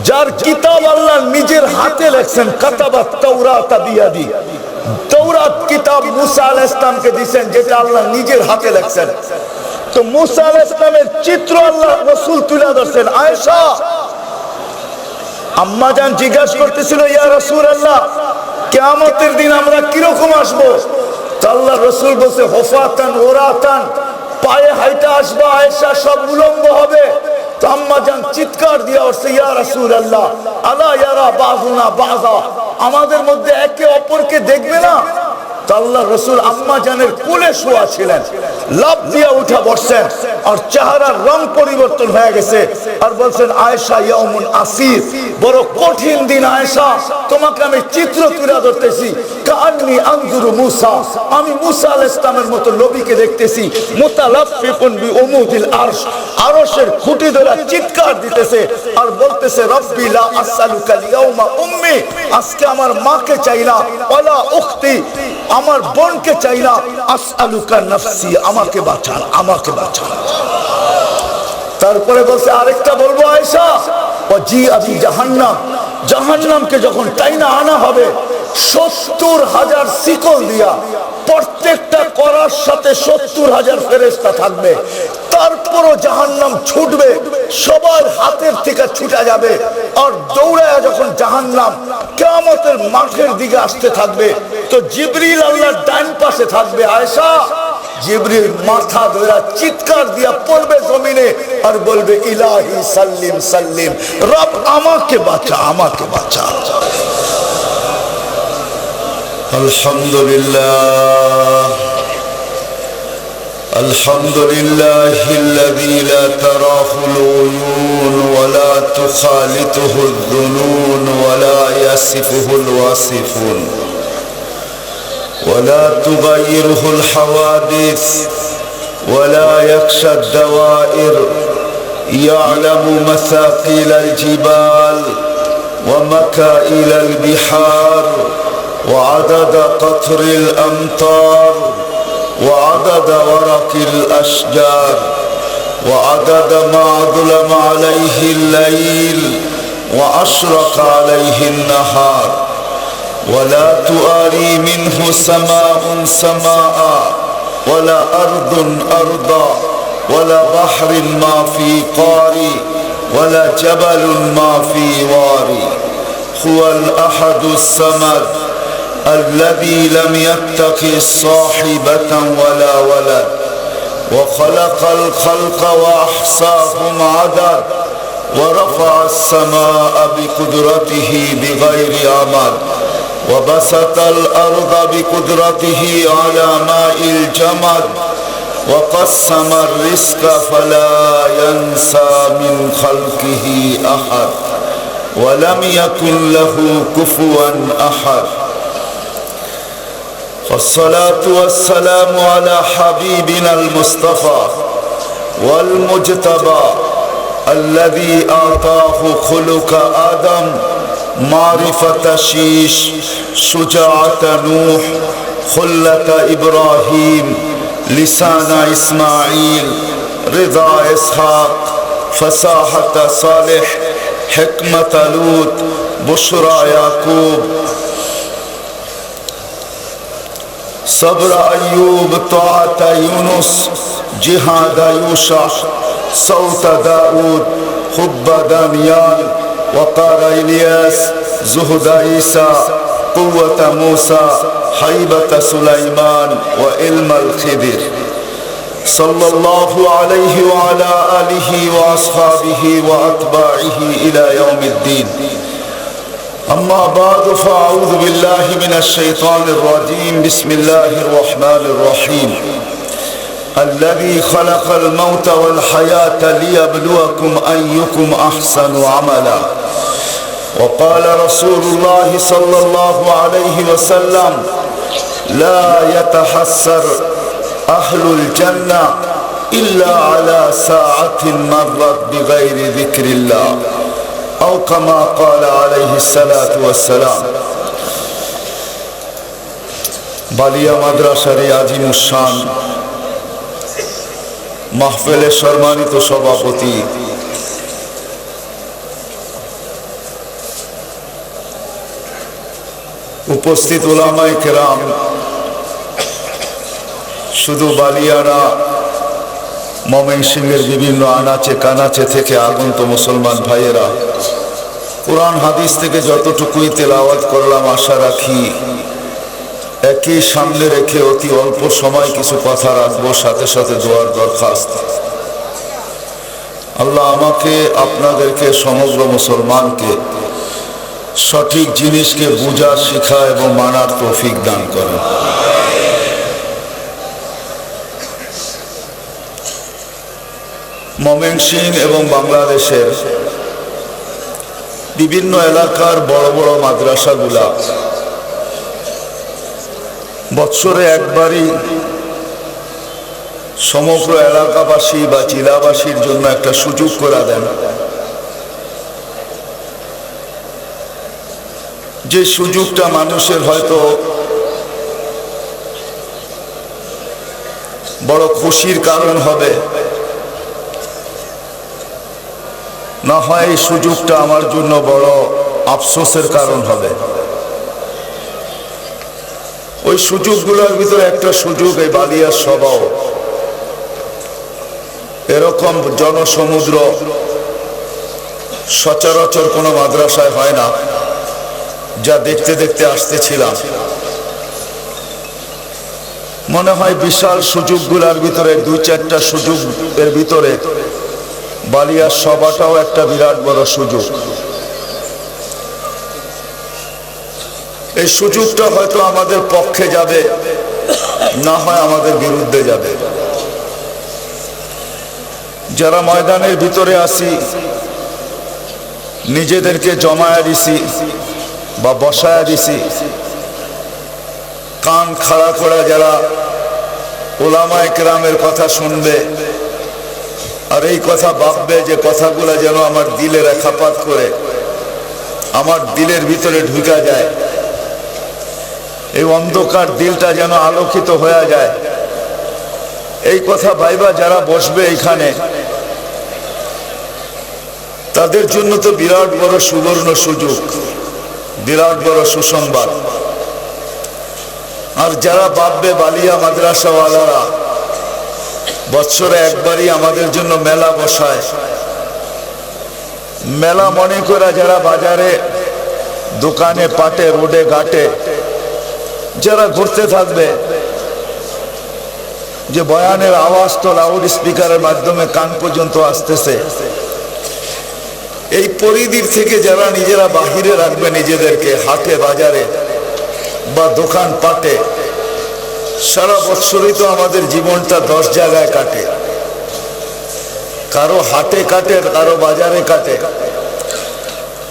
যার কিতাব আল্লাহ নিজের হাতে লেখছেন, কাতাবাত তাওরাত বিয়াদি, তাওরাত কিতাব মুসা আলাইহিস সালামকে দিবেন, যেটা আল্লাহ নিজের হাতে লেখছেন। তো মুসা আলাইহিস সালামের চিত্র আল্লাহ রাসূল তুলে ধরছেন। আয়েশা আম্মা জান জিজ্ঞাসা করতেছিল, ইয়া রাসূলুল্লাহ, কিয়ামতের দিন আমরা কিরকম আসবো? তো আল্লাহ রাসূল বলছে, হুফাতান ওরাতান, পায়ে হাইটা আসবা আয়েশা, সব উলঙ্গ হবে। তো আম্মা জান চিৎকার দিয়া উঠছে, ইয়া রাসূলুল্লাহ, আলা ইয়ারা বাযুনা বাযা, আমাদের মধ্যে একে অপরকে দেখবে না? তো আল্লাহ রাসূল আম্মা জানের কোলে শোয়া ছিলেন, লাফ দিয়া উঠা বসছেন, আর চেহারার রং পরিবর্তন হয়ে গেছে, আর বলছেন, আয়েশা ইয়াউমুন আসির, বড় কঠিন দিন আয়েশা, তোমাকে আমি চিত্র তুলে ধরতেছি। কাআন্নী আনজুরু মুসা, আমি মুসা আলাইহিস সালামের মতো নবীকে দেখতেছি, মুতালাফফিকুন বিউমুদিল আরশ, আরশের খুঁটি ধরে চিৎকার দিতেছে আর বলতেছে, রব্বি লা আসআলুকা ইয়াউমা উম্মি, আজকে আমার মাকে চাই না, ওয়ালা উখতি, আমার বোনকে চাই না, আসআলুকা নাফসি, আমাকে বাঁচান, আমাকে বাঁচান। তারপরে বলছে, আরেকটা বলবো আয়েশা, ওয়াজি আবি জাহান্নাম, জাহান্নামকে যখন টাইনা আনা হবে ৭০,০০০ শিকল দিয়া, প্রত্যেকটা করার সাথে ৭০,০০০ ফেরেশতা থাকবে, তারপরও জাহান্নাম ছুটবে, সবার হাতের থেকে ছুটে যাবে, আর দৌড়ায় যখন জাহান্নাম কিয়ামতের মাঠের দিকে আসতে থাকবে, তো জিবরিল আল্লাহর ডান পাশে থাকবে। আয়েশা, জিবরিল মাথা ধরে চিৎকার দিয়া পড়বে জমিনে আর বলবে, ইলাহি সাল্লিম সাল্লিম, রব আমাকে বাঁচা, আমাকে বাঁচা। আলহামদুলিল্লাহ, আলহামদুলিল্লাহিল্লাযী লা তারাহুল উয়ুন ওয়া লা তুখালিতুহুল যুনুন ওয়া লা ইয়াসিফুহুল ওয়াসিফুন ওয়া লা তুগায়্যিরুহুল হাওয়াদিস ওয়া লা ইয়াখশাদ দাওয়াইর, ইয়া'লামু মাসাকিলাল জিবাল ওয়া মাকাইলাল বিহার وعدد قطر الأمطار وعدد ورق الأشجار وعدد ما ظلم عليه الليل وأشرق عليه النهار ولا تؤاري منه سماء سماء ولا أرض أرضا ولا بحر ما في قاري ولا جبل ما في واري. هو الأحد الصمد الذي لم يتخذ صاحبة ولا ولد وخلق الخلق وأحصاهم عدد ورفع السماء بقدرته بغير عمد وبسط الأرض بقدرته على ماء الجمد وقسم الرزق فلا ينسى من خلقه أحد ولم يكن له كفوا أحد. والصلاة والسلام على حبيبنا المصطفى والمجتبى الذي أعطاه خلق آدم، معرفة شيش، شجاعة نوح، خلة إبراهيم، لسان إسماعيل، رضا إسحاق، فصاحة صالح، حكمة لوط، بشرى يعقوب، صبر أيوب، طاعة يونس، جهاد يوشع، صوت داود، حب دانيال، وقار إلياس، زهد عيسى، قوة موسى، هيبة سليمان، وعلم الخضر، صلى الله عليه وعلى آله وأصحابه وأتباعه إلى يوم الدين. أما بعد فأعوذ بالله من الشيطان الرجيم. بسم الله الرحمن الرحيم. الذي خلق الموت والحياة ليبلوكم أيكم أحسن عملا. وقال رسول الله صلى الله عليه وسلم: لا يتحسر أهل الجنة إلا على ساعة مرت بغير ذكر الله، أو كما قال عليه الصلاة والسلام. বালিয়া মাদ্রাসার আজিমুসান মাহফিলের সম্মানিত সভাপতি উপস্থিত উলামায়ে কেরাম, শুধু বালিয়ারা, ময়মনসিংহের বিভিন্ন আনাচে কানাচে থেকে আগত মুসলমান ভাইয়েরা, কোরআন হাদিস থেকে যতটুকুই তেলাওয়াত করলাম, আশা রাখি একই সামনে রেখে অতি অল্প সময় কিছু কথা রাখবো, সাথে সাথে দোয়ার দরখাস্ত। আল্লাহ আমাকে, আপনাদেরকে, সমগ্র মুসলমানকে সঠিক জিনিসকে বুঝার, শিখা এবং মানার তৌফিক দান করেন। ময়মনসিংহ এবং বাংলাদেশের বিভিন্ন এলাকার বড় বড় মাদ্রাসাগুলা বৎসরে একবারই সমগ্র এলাকাবাসী বা জেলাবাসীর জন্য একটা সুযোগ করে দেন, যে সুযোগটা মানুষের হয়তো বড় খুশির কারণ হবে, না হয় এই সুযোগটা আমার জন্য বড় আফসোসের কারণ হবে। ওই সুযোগগুলোর ভিতরে একটা সুযোগ এই বালিয়ার স্বভাব। এরকম জনসমুদ্র সচরাচর কোনো মাদ্রাসায় হয় না, যা দেখতে দেখতে আসতেছিলাম। মনে হয় বিশাল সুযোগগুলোর ভিতরে দুই চারটা সুযোগের ভিতরে বালিয়ার সভাটাও একটা বিরাট বড় সুযোগ। এই সুযোগটা হয়তো আমাদের পক্ষে যাবে, না হয় আমাদের বিরুদ্ধে যাবে। যারা ময়দানের ভিতরে আসি, নিজেদেরকে জমায়া দিছি বা বসায়া দিছি, কান খাড়া করে যারা উলামায়ে কেরামের কথা শুনবে আর এই কথা ভাববে যে কথাগুলো যেন আমার দিলে রেখাপাত করে আমার দিলের ভিতরে ঢুকা যায়, এই অন্ধকার দিলটা যেন আলোকিত হয়ে যায়, এই কথা ভাইবা যারা বসবে এখানে, তাদের জন্য তো বিরাট বড় সুবর্ণ সুযোগ, বিরাট বড় সুসংবাদ। আর যারা ভাববে বালিয়া মাদ্রাসাওয়ালারা বৎসরে একবারই আমাদের জন্য মেলা বসায়, মেলা মনে করে যারা বাজারে, দোকানে, পাটে, রোডে, ঘাটে যারা ঘুরতে থাকবে, যে বয়ানের আওয়াজ তো লাউড স্পিকারের মাধ্যমে কান পর্যন্ত আসতেছে, এই পরিধির থেকে যারা নিজেরা বাহিরে রাখবে নিজেদেরকে, হাটে বাজারে বা দোকান পাটে, সারা বৎসরই তো আমাদের জীবনটা 10 জায়গায় কাটে। কারো হাটে কাটে, কারো বাজারে কাটে,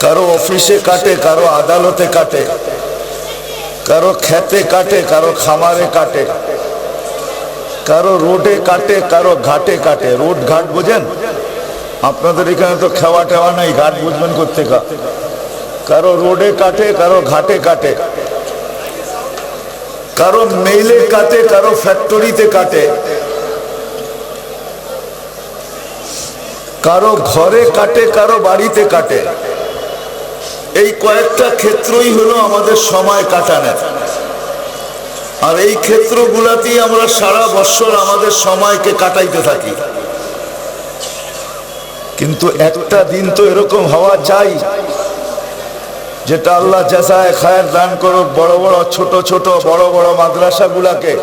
কারো অফিসে কাটে, কারো আদালতে কাটে, কারো খেতে কাটে, কারো খামারে কাটে, কারো রোডে কাটে, কারো ঘাটে কাটে। রোড ঘাট বোঝেন? আপনাদের এখানে তো খেওয়া টেওয়া নাই, ঘাট বুঝবেন কোত্থেকে? কারো রোডে কাটে, কারো ঘাটে কাটে, কারো মেইলে কাটে, কারো ফ্যাক্টরিতে কাটে, কারো ঘরে কাটে, কারো বাড়িতে কাটে। এই কয়েকটা ক্ষেত্রই হলো আমাদের সময় কাটানোর। আর এই ক্ষেত্রগুলাতেই আমরা সারা বছর আমাদের সময়কে কাটাইতে থাকি। কিন্তু একটা দিন তো এরকম হওয়া চাই যেটা আল্লাহ জাযায়ে খায়ের দান করুক, বড় বড়, ছোট ছোট, বড় বড় মাদ্রাসাগুলাকে,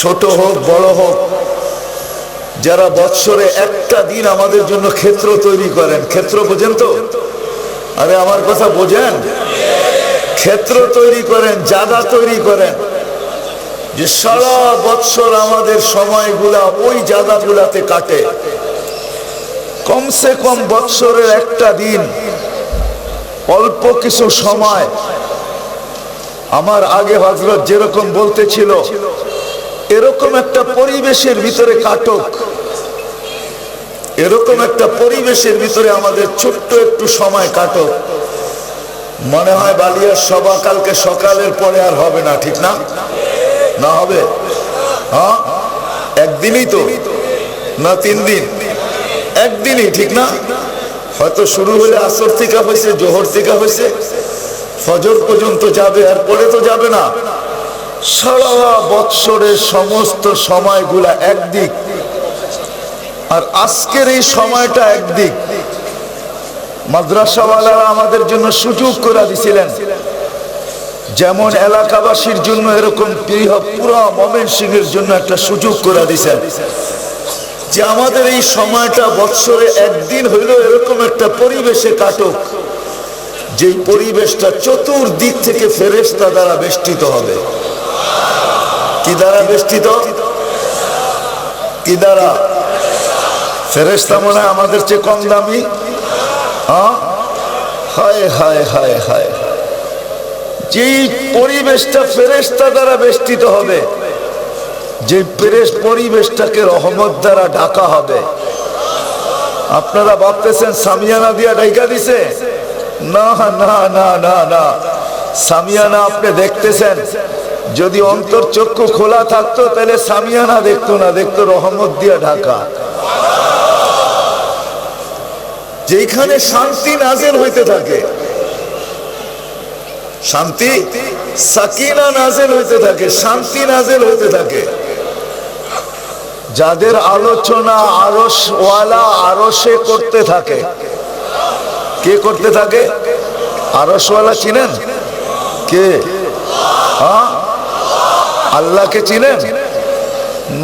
ছোট হোক বড় হোক, যারা বৎসরে একটা দিন আমাদের জন্য ক্ষেত্র তৈরি করেন। ক্ষেত্র বোঝেন তো? আরে আমার কথা বোঝেন? ক্ষেত্র তৈরি করেন, জায়গা তৈরি করেন, যে সারা বৎসর আমাদের সময়গুলা ওই জায়গাগুলাতে কাটে। কমসে কম বৎসরের একটা দিন, অল্প কিছু সময় আমার আগে হযরত যেরকম বলতেছিল, এরকম একটা পরিবেশের ভিতরে কাটুক, এরকম একটা পরিবেশের ভিতরে আমাদের ছোট্ট একটু সময় কাটুক। মনে হয় বালিয়ার সভা কালকে সকালের পরে আর হবে না, ঠিক না? না হবে? হ্যাঁ, একদিনই তো না, 3 দিন? একদিনই, ঠিক না? হয়তো শুরু হলে আসর থেকে হয়েছে, জোহর থেকে হয়েছে, ফজর পর্যন্ত যাবে, আর পরে তো যাবে না। সারা বৎসরের সমস্ত সময়গুলা একদিক, আর আজকের এই সময়টা একদিক। মাদ্রাসাওয়ালারা আমাদের জন্য সুযোগ করে দিছিলেন, যেমন এলাকাবাসীর জন্য এরকম পুরা ময়মনসিংহের জন্য একটা সুযোগ করে দিছেন যে আমাদের এই সময়টা বৎসরে একদিন হইল এরকম একটা পরিবেশে কাটুক, যেই পরিবেশটা চতুর্দিক থেকে ফেরেশতা দ্বারা বেষ্টিত হবে। কি দ্বারা বেষ্টিত? কি দ্বারা? ফেরেশতা মনে হয় আমাদের চেয়ে কম দামি? হায় হায় হায় হায়, যেই পরিবেশটা ফেরেশতা দ্বারা বেষ্টিত হবে, যে পরিবেশটাকে রহমত দ্বারা ঢাকা হবে। আপনারা ভাবতেছেন সামিয়ানা দিয়া ঢাকা দিছে? না না না না না, সামিয়ানা আপনি দেখতেছেন, যদি অন্তর চক্ষু খোলা থাকতো তাহলে সামিয়ানা দেখতো না, দেখতো রহমত দিয়া ঢাকা। যেখানে শান্তি নাজিল হইতে থাকে, শান্তি সাকিনা নাজিল হইতে থাকে, শান্তি নাজিল হইতে থাকে। যাদের আলোচনা আরশওয়ালা আরশে করতে থাকে। কে করতে থাকে? আরশওয়ালা চিনেন? কে? আল্লাহকে চিনেন?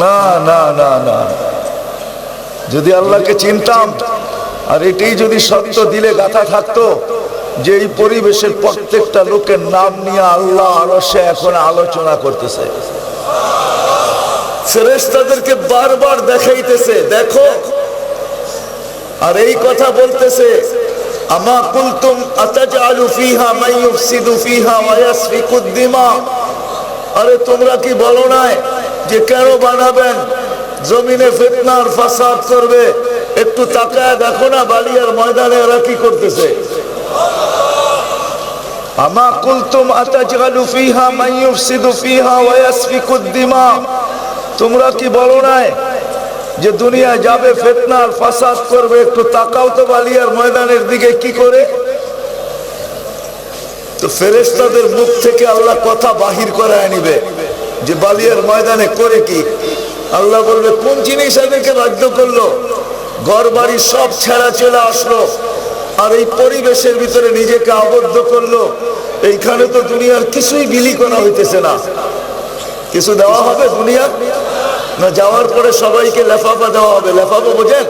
না না না না, যদি আল্লাহকে চিনতাম, আর এটাই যদি সত্য দিলে গাথা থাকতো যে এই পরিবেশের প্রত্যেকটা লোকের নাম নিয়ে আল্লাহ আরশে এখন আলোচনা করতেছে, ফেরেশতাদেরকে বারবার দেখাইতেছে দেখো, আর এই কথা বলতেছে আমা কুলতুম আতাজআলু ফিহা মান ইউফসিদু ফিহা ওয়া ইয়াসফিকুদ দিমা। আরে তোমরা কি বলো নাই যে কেন বানাবেন, জমিনে ফিতনা আর ফাসাদ করবে? একটু তাকায় দেখো না বালিয়ার ময়দানে এরা কি করতেছে। আমা কুলতুম আতাজআলু ফিহা মান ইউফসিদু ফিহা ওয়া ইয়াসফিকুদ দিমা। তোমরা কি বলো নাই যে দুনিয়া যাবে ফিতনা আর ফাসাদ করবে? একটু তাকাও তো বালিয়ার ময়দানের দিকে কি করে। তো ফেরেশতাদের মুখ থেকে আল্লাহ কথা বাহির করায় নিবে যে বালিয়ার ময়দানে করে কি। আল্লাহ বলবে কোন জিনিস এদেরকে বাধ্য করলো? ঘর বাড়ি সব ছেড়া চলে আসলো, আর এই পরিবেশের ভিতরে নিজেকে আবদ্ধ করলো। এইখানে তো দুনিয়ার কিছুই বিলি করা হইতেছে না। কিছু দেওয়া হবে দুনিয়া না? যাওয়ার পরে সবাইকে লেফাফা দেওয়া হবে। লেফাফা বোঝেন?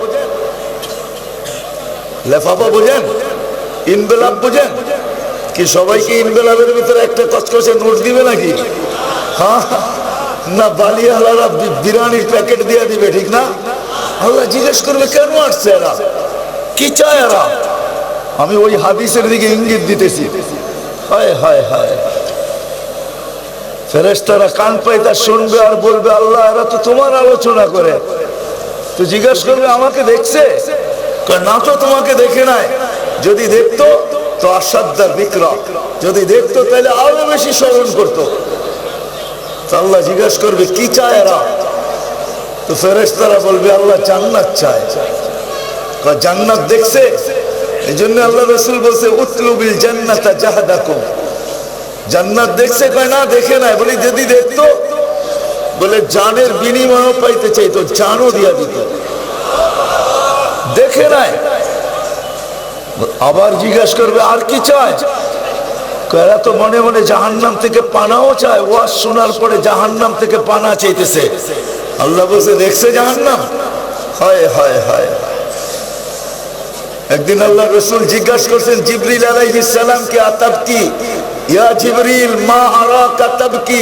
লেফাফা বোঝেন? ইনভেলাপ বোঝেন? কি সবাইকে ইনভেলাপের ভিতরে একটা কচকচে নোট দিবে নাকি? হ্যাঁ না, বালিয়ালারা বিরিয়ানির প্যাকেট দিয়ে দিবে, ঠিক না? আল্লাহ জিজ্ঞেস করবে কেন আসছে এরা, কি চায় এরা? আমি ওই হাদিসের দিকে ইঙ্গিত দিতেছি। হায় হায় হায়, ফেরেশতারা কান পাইতা শুনবে আর বলবে আল্লাহ এরা তো তোমার আলোচনা করে। তো জিজ্ঞেস করবে আমাকে দেখছে? না তো, তোমাকে দেখে নাই। যদি দেখতো তো আসাদ্দার বিক্রম, যদি দেখতো তাহলে আরো বেশি স্মরণ করতো। আল্লাহ জিজ্ঞেস করবে কি চায় এরা? তো ফেরেশতারা বলবে আল্লাহ জান্নাত চায়। জান্নাত দেখছে? এই জন্য আল্লাহ রাসূল বলছে উতলুবিল জান্নাতা জাহাদাকুম। জান্নাত দেখছে? কয় না দেখে নাই। বলি যদি দেখতো, বলে জানের বিনিময়ও পাইতে চাইতো, জানও দিয়া দিত। দেখে নাই। আবার জিজ্ঞেস করবে আর কি চায়? এরা তো মনে মনে জাহান্নাম থেকে পানাও চায়। ওয়াজ শোনার পরে জাহান্নাম থেকে পানা চাইতেছে। আল্লাহ বলছে দেখছে জাহান্নাম? হায় হায় হায়। একদিন আল্লাহ রাসূল জিজ্ঞাসা করছেন জিবরিল আলাইহিস সালামকে আতাবকি ইয়া জিবরিল মা আরাকা তাবকি,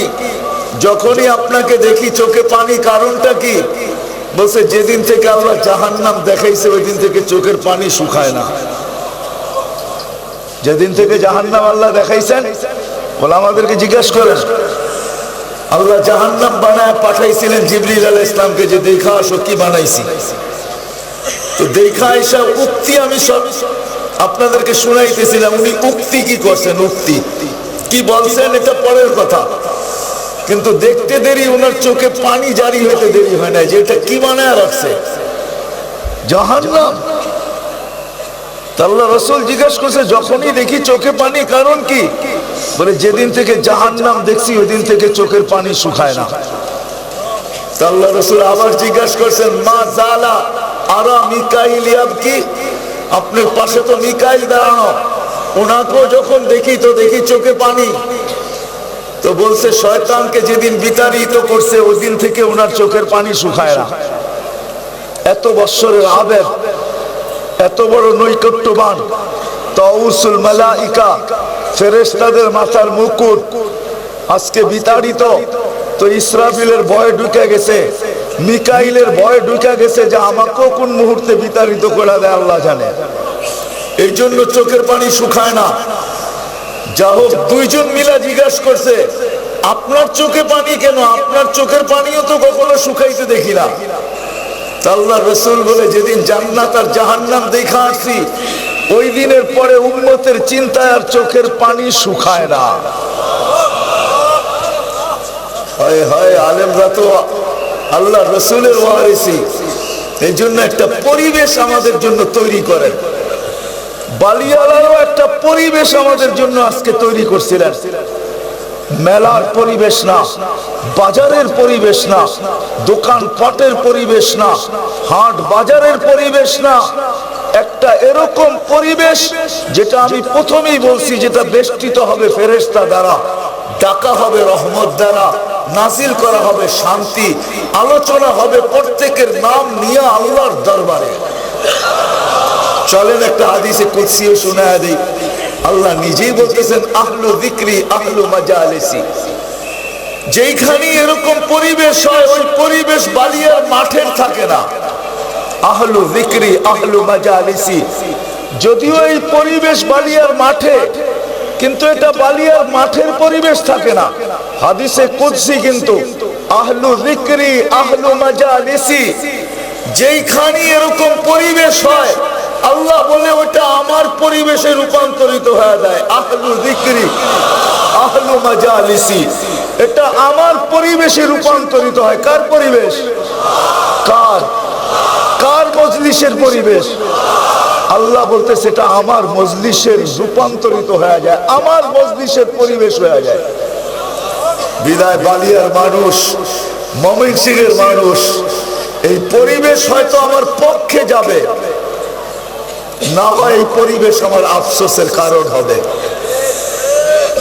যখনই আপনাকে দেখি চোখে পানি, কারণটা কি? বলছে যেদিন থেকে আল্লাহ জাহান্নাম দেখাইছে ওই দিন থেকে চোখের পানি শুকায় না। যেদিন থেকে জাহান্নাম আল্লাহ দেখাইছেন, বলে আমাদেরকে জিজ্ঞাসা করেন আল্লাহ জাহান্নাম বানায় পাঠাইছিলেন জিবরিল আলাইহিস সালামকে যে দেখা আসো কি বানাইছি। তো দেখা এসা উক্তি আমি সব আপনাদেরকে শুনাইতেছিলাম। উনি উক্তি কি করছেন, উক্তি কি বলছেন এটা পরের কথা, কিন্তু দেখতে দেরি, ওনার চোখে পানি জারি হতে দেরি হয় না যে এটা কি বানায় রাখছে জাহান্নাম। আল্লাহ রসুল জিজ্ঞেস করছে যখনই দেখি চোখে পানি কারণ কি? বলে যেদিন থেকে জাহান্নাম দেখছি ওই দিন থেকে চোখের পানি শুকায় না। আল্লাহ রসুল আবার জিজ্ঞাসা করছেন মা জালা আরা মিকাইল ইয়াবকি, আপনার পাশে তো মিকাইল দাঁড়ানো, ওনাকেও যখন দেখি তো দেখি চোখে পানি। তো বলছে শয়তানকে যেদিন বিতাড়িত করছে ওই দিন থেকে ওনার চোখের পানি শুকায় না। এত বৎসরের আবেগ, এত বড় নৈকট্যবান তাউসুল মালাইকা, ফেরেশতাদের মাথার মুকুট আজকে বিতাড়িত। তো ইসরাফিলের ভয় ঢুকে গেছে, মিকাইলের ভয় ঢুকে গেছে যে আমাকেও কোন মুহূর্তে বিতাড়িত করে দেয় আল্লাহ জানে। এই জন্য চোখের পানি শুকায় না। যা হোক, দুইজন মিলা জিজ্ঞাসা করছে আপনার চোখে পানি কেন? আপনার চোখের পানিও তো কখনো শুকাইতে দেখি না। আল্লাহ রসুল বলে যেদিন জান্নাত আর জাহান্নাম দেখা আসছি ওই দিনের পরে উম্মতের চিন্তায় আর চোখের পানি শুকায় না। হয় হয় আলেমরা তো আল্লাহ রসুলের ওয়ারিসি, এই জন্য একটা পরিবেশ আমাদের জন্য তৈরি করেন। বালিয়ালারও একটা পরিবেশ আমাদের জন্য আজকে তৈরি করছিলেন। মেলার পরিবেশ না, বাজারের পরিবেশ না, দোকান পাটের পরিবেশ না, হাট বাজারের পরিবেশ না, একটা এরকম পরিবেশ যেটা আমি প্রথমেই বলছি, যেটা বেষ্টিত হবে ফেরেশতা দ্বারা, ডাকা হবে রহমত দ্বারা, নাজিল করা হবে শান্তি, আলোচনা হবে প্রত্যেকের নাম নিয়ে আল্লাহর দরবারে। চলেন একটা হাদিসে কুদসিও শোনায়া দেই। আল্লাহ নিজেই বলতেছেন আহলু যিকরি আহলু মাজালিসি, যেইখানে এরকম পরিবেশ হয় ওই পরিবেশ বালিয়ার মাঠের থাকে না। আহলু যিকরি আহলু মাজালিসি, যদিও এই পরিবেশ বালিয়ার মাঠে, কিন্তু এটা বালিয়ার মাঠের পরিবেশ থাকে না। হাদিসে কুদসি কিন্তু আহলু যিকরি আহলু মাজালিসি, যেইখানে এরকম পরিবেশ হয় আল্লাহ বলে ওটা আমার পরিবেশে রূপান্তরিত হয়ে যায়। আহলু যিকরি আহলু মাজালিসি, এটা আমার পরিবেশে রূপান্তরিত হয়। কার পরিবেশ? কার কার মজলিসের পরিবেশ? আল্লাহ বলতে সেটা আমার মজলিসের রূপান্তরিত হয়ে যায়, আমার মজলিসের পরিবেশ হয়ে যায়। বিদায় বালিয়ার মানুষ, ময়মনসিংহের মানুষ, এই পরিবেশ হয়তো আমার পক্ষে যাবে না, হয় এই পরিবেশ আমার আফসোসের কারণ হবে।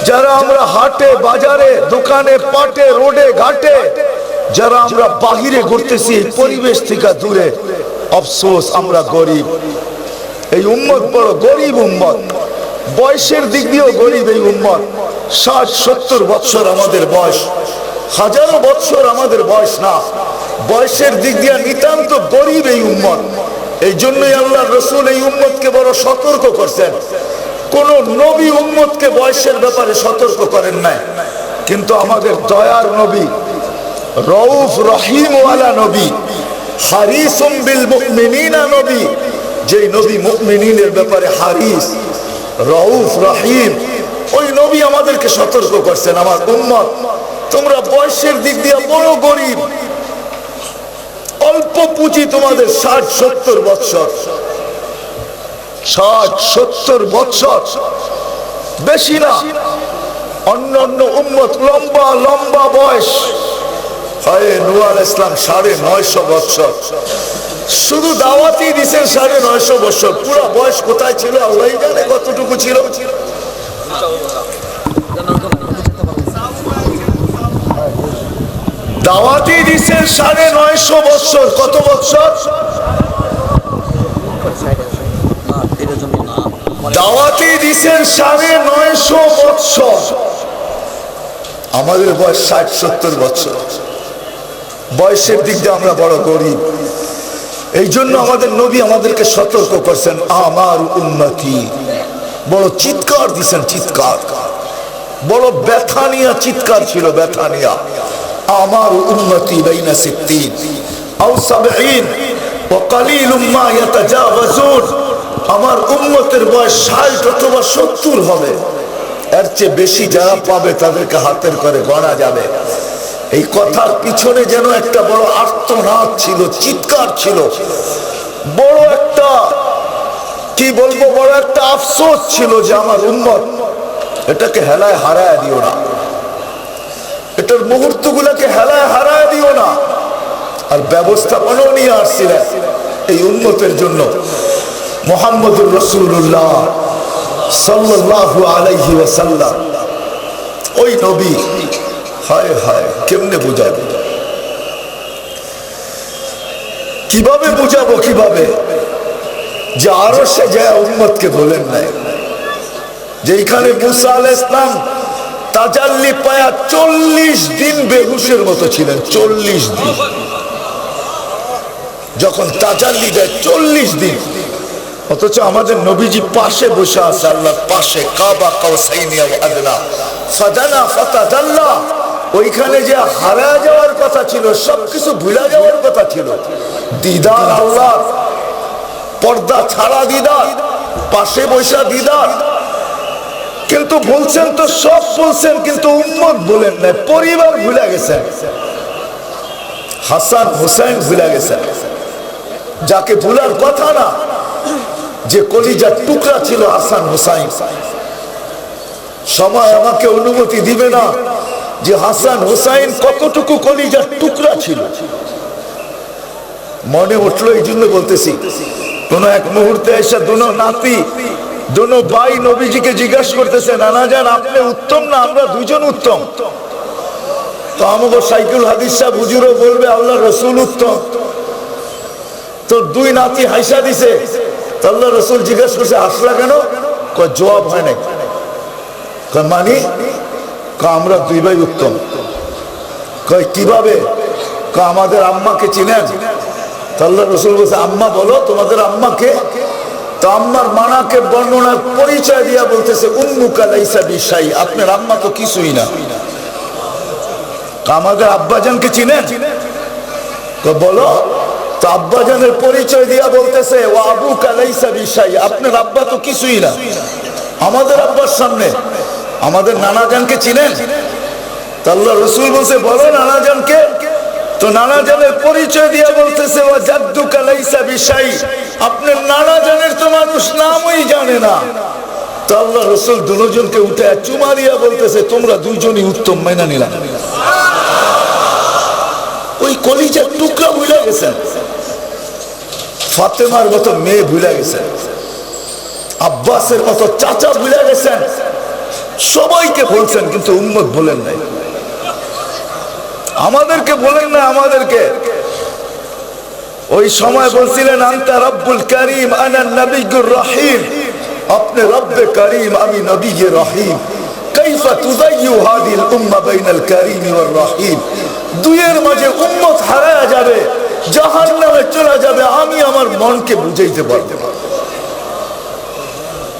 যারা আমরা হাটে বাজারে দোকানে পাটে রোডে ঘাটে যারা আমরা বাহিরে ঘুরতেছি এই পরিবেশ থেকে দূরে, আফসোস আমরা গরিব। এই উম্মত বড় গরিব উম্মত, বয়সের দিক দিয়েও গরিব এই উম্মত। 60-70 বছর আমাদের বয়স, হাজারো বছর আমাদের বয়স না, বয়সের দিক দিয়ে নিতান্ত গরিব এই উম্মত। এই জন্যই আল্লাহ রসুল এই উম্মতকে বড় সতর্ক করছেন। কোন নবী উম্মতকে বয়সের ব্যাপারে সতর্ক করেন নাই, কিন্তু আমাদের দয়ার নবী, রউফ রহিম ওয়ালা নবী, হারিসুম বিল মুমিনিনা নবী, যেই নবী মুমিনিনের ব্যাপারে হারিস রউফ রহিম, ওই নবী আমাদেরকে সতর্ক করছেন আমার উম্মত তোমরা বয়সের দিক দিয়ে বড় গরিব, অল্প পুঁজি তোমাদের 60-70 বছর, 60-70 বছর বেশি না। অন্য অন্য উম্মত লম্বা লম্বা বয়স হয়। নূহ আলাইহিস সালাম 950 বছর, শুধু দাওয়াতই দিয়েছেন 950 বছর, পুরো বয়স কোথায় ছিল আল্লাহই জানে কতটুকু ছিল। দাওয়াতই দিয়েছেন 950 বছর, কত বছর? দাওয়াতই দিয়েছেন 950 বছর, আমাদের বয়স 60-70 বছর। বয়সের দিক দিয়ে আমরা বড় গরিব। এই জন্য আমাদের নবী আমাদেরকে সতর্ক করছেন, আমার উম্মতি, বড় চিৎকার দিছেন, চিৎকার, বড় ব্যথা নিয়া চিৎকার ছিল, ব্যথা নিয়া। আমার উম্মতি বাইনা 60 আও 70 ওয়া কালিলুম মা ইয়াতাজাওয়াজুন, আমার উম্মতের বয়স 60 অথবা 70 হবে, এর চেয়ে বেশি যারা পাবে তাদেরকে হাতের করে গণা যাবে। এই কথার পিছনে যেন একটা বড় আর্তনাদ ছিল, চিৎকার ছিল, বড় একটা কি বলবো, বড় একটা আফসোস ছিল যে আমার উম্মত এটাকে হেলায় হারায় দিও না, এটার মুহূর্তগুলোকে হেলায় হারায় দিও না। আর ব্যবস্থাপনাও নিয়ে আসছিলেন এই উম্মতের জন্য মুহাম্মদুর রাসূলুল্লাহ সাল্লাল্লাহু আলাইহি ওয়াসাল্লাম, ওই নবী। হায় হায়, কেমনে বুঝাবো, কিভাবে বুঝাবো, কিভাবে যে আরো সে যায় উম্মতকে বলেন নাই যে এখানে মুসা আলাইহিস সালাম তাজাল্লি পায়া 40 দিন বেহুশের মতো ছিলেন। 40 দিন যখন তাজাল্লি দেয় 40 দিন, অথচ আমাদের নবীজি পাশে বসে আছে, আল্লাহর পাশে, কাবা কাউসাইনি আও আদনা ফাদানা ফাতাদাল্লা। ওইখানে যে হারায় যাওয়ার কথা ছিল, সবকিছু ভুলে যাওয়ার কথা ছিল, দিদার আল্লাহ, পর্দা ছাড়া দিদার, পাশে বসা দিদার। কিন্তু বলছেন তো সব বলছেন, কিন্তু উম্মত বলেন না, পরিবার ভুলে গেছেন, হাসান হুসাইন ভুলে গেছেন, যাকে ভুলার কথা না, যে কলিজার টুকরা ছিল হাসান হুসাইন। সময় আমাকে অনুমতি দিবে না যে হাসান হুসাইন কতটুকু কলিজার টুকরা ছিল। মনে উঠলো, এই জন্য বলতেছি, কোন এক মুহূর্তে এসে দুনো নাতি, দুনো ভাই নবীজিকে জিজ্ঞাসা করতেছে, নানা যান আপনি উত্তম না আমরা দুইজন উত্তম? তো আমাকে সাইকুল হাদিস সাহেব হুজুরও বলবে আল্লাহ রসুল উত্তম। তো দুই নাতি হাইসা দিছে। আল্লাহ রসুল জিজ্ঞাসা করছে, আসলা কেন? জবাব হয় নাই। মানি আমরা দুই ভাই উত্তম। কিভাবে? আমাদের আম্মাকে চিনেন? আল্লাহ রসুল বলছে, আম্মা বলো তোমাদের আম্মাকে। তো আম্মার মানাকে বর্ণনার পরিচয় দিয়া বলতেছে, উম্মুকা লাইসা বিশাই, আপনার আম্মা তো কিছুই না। আমাদের আব্বাজানকে চিনেন? বলো। তো আব্বাজানের পরিচয় দিয়া বলতেছে, ও আবুকা লাইসা বিশাই, আপনার আব্বা তো কিছুই না। আমাদের আব্বার সামনে আমাদের নানাজানকে চিনেন? আল্লাহ রসুল বলছে, বলো নানাজানকে। তো নানাজানের পরিচয় দিয়া বলতেছে, ও জাদ্দুকা লাইসা বিশাই, আপনার নানাজানের তো মানুষ নামই জানে না। তো আল্লাহ রসুল দুজনকে উঠে চুমা দিয়া বলতেছে, তোমরা দুইজনই উত্তম, মাইনা নিলাম। ওই কলিজার টুকরা ভুলে গেছেন, ফাতেমার মতো মেয়ে ভুলে গেছেন, আব্বাসের মতো চাচা ভুলে গেছেন, সবাইকে বলছেন, কিন্তু উম্মত বলেন নাই, আমাদেরকে বলেন না। আমাদেরকে ওই সময় বলছিলেন, আনতা রব্বুল করিম আনা নবিয়্যুর রহিম, আপনি রব্বে করিম আমি নবিয়ে রহিম। কাইফা তুযায়্যু হাদিল উম্মাহ বাইনাল করিম ওয়ার রহিম। দুইয়ের মাঝে উম্মত হারায়া যাবে, জাহান্নামে চলে যাবে, আমি আমার মনকে বুঝাইতে পারবো না।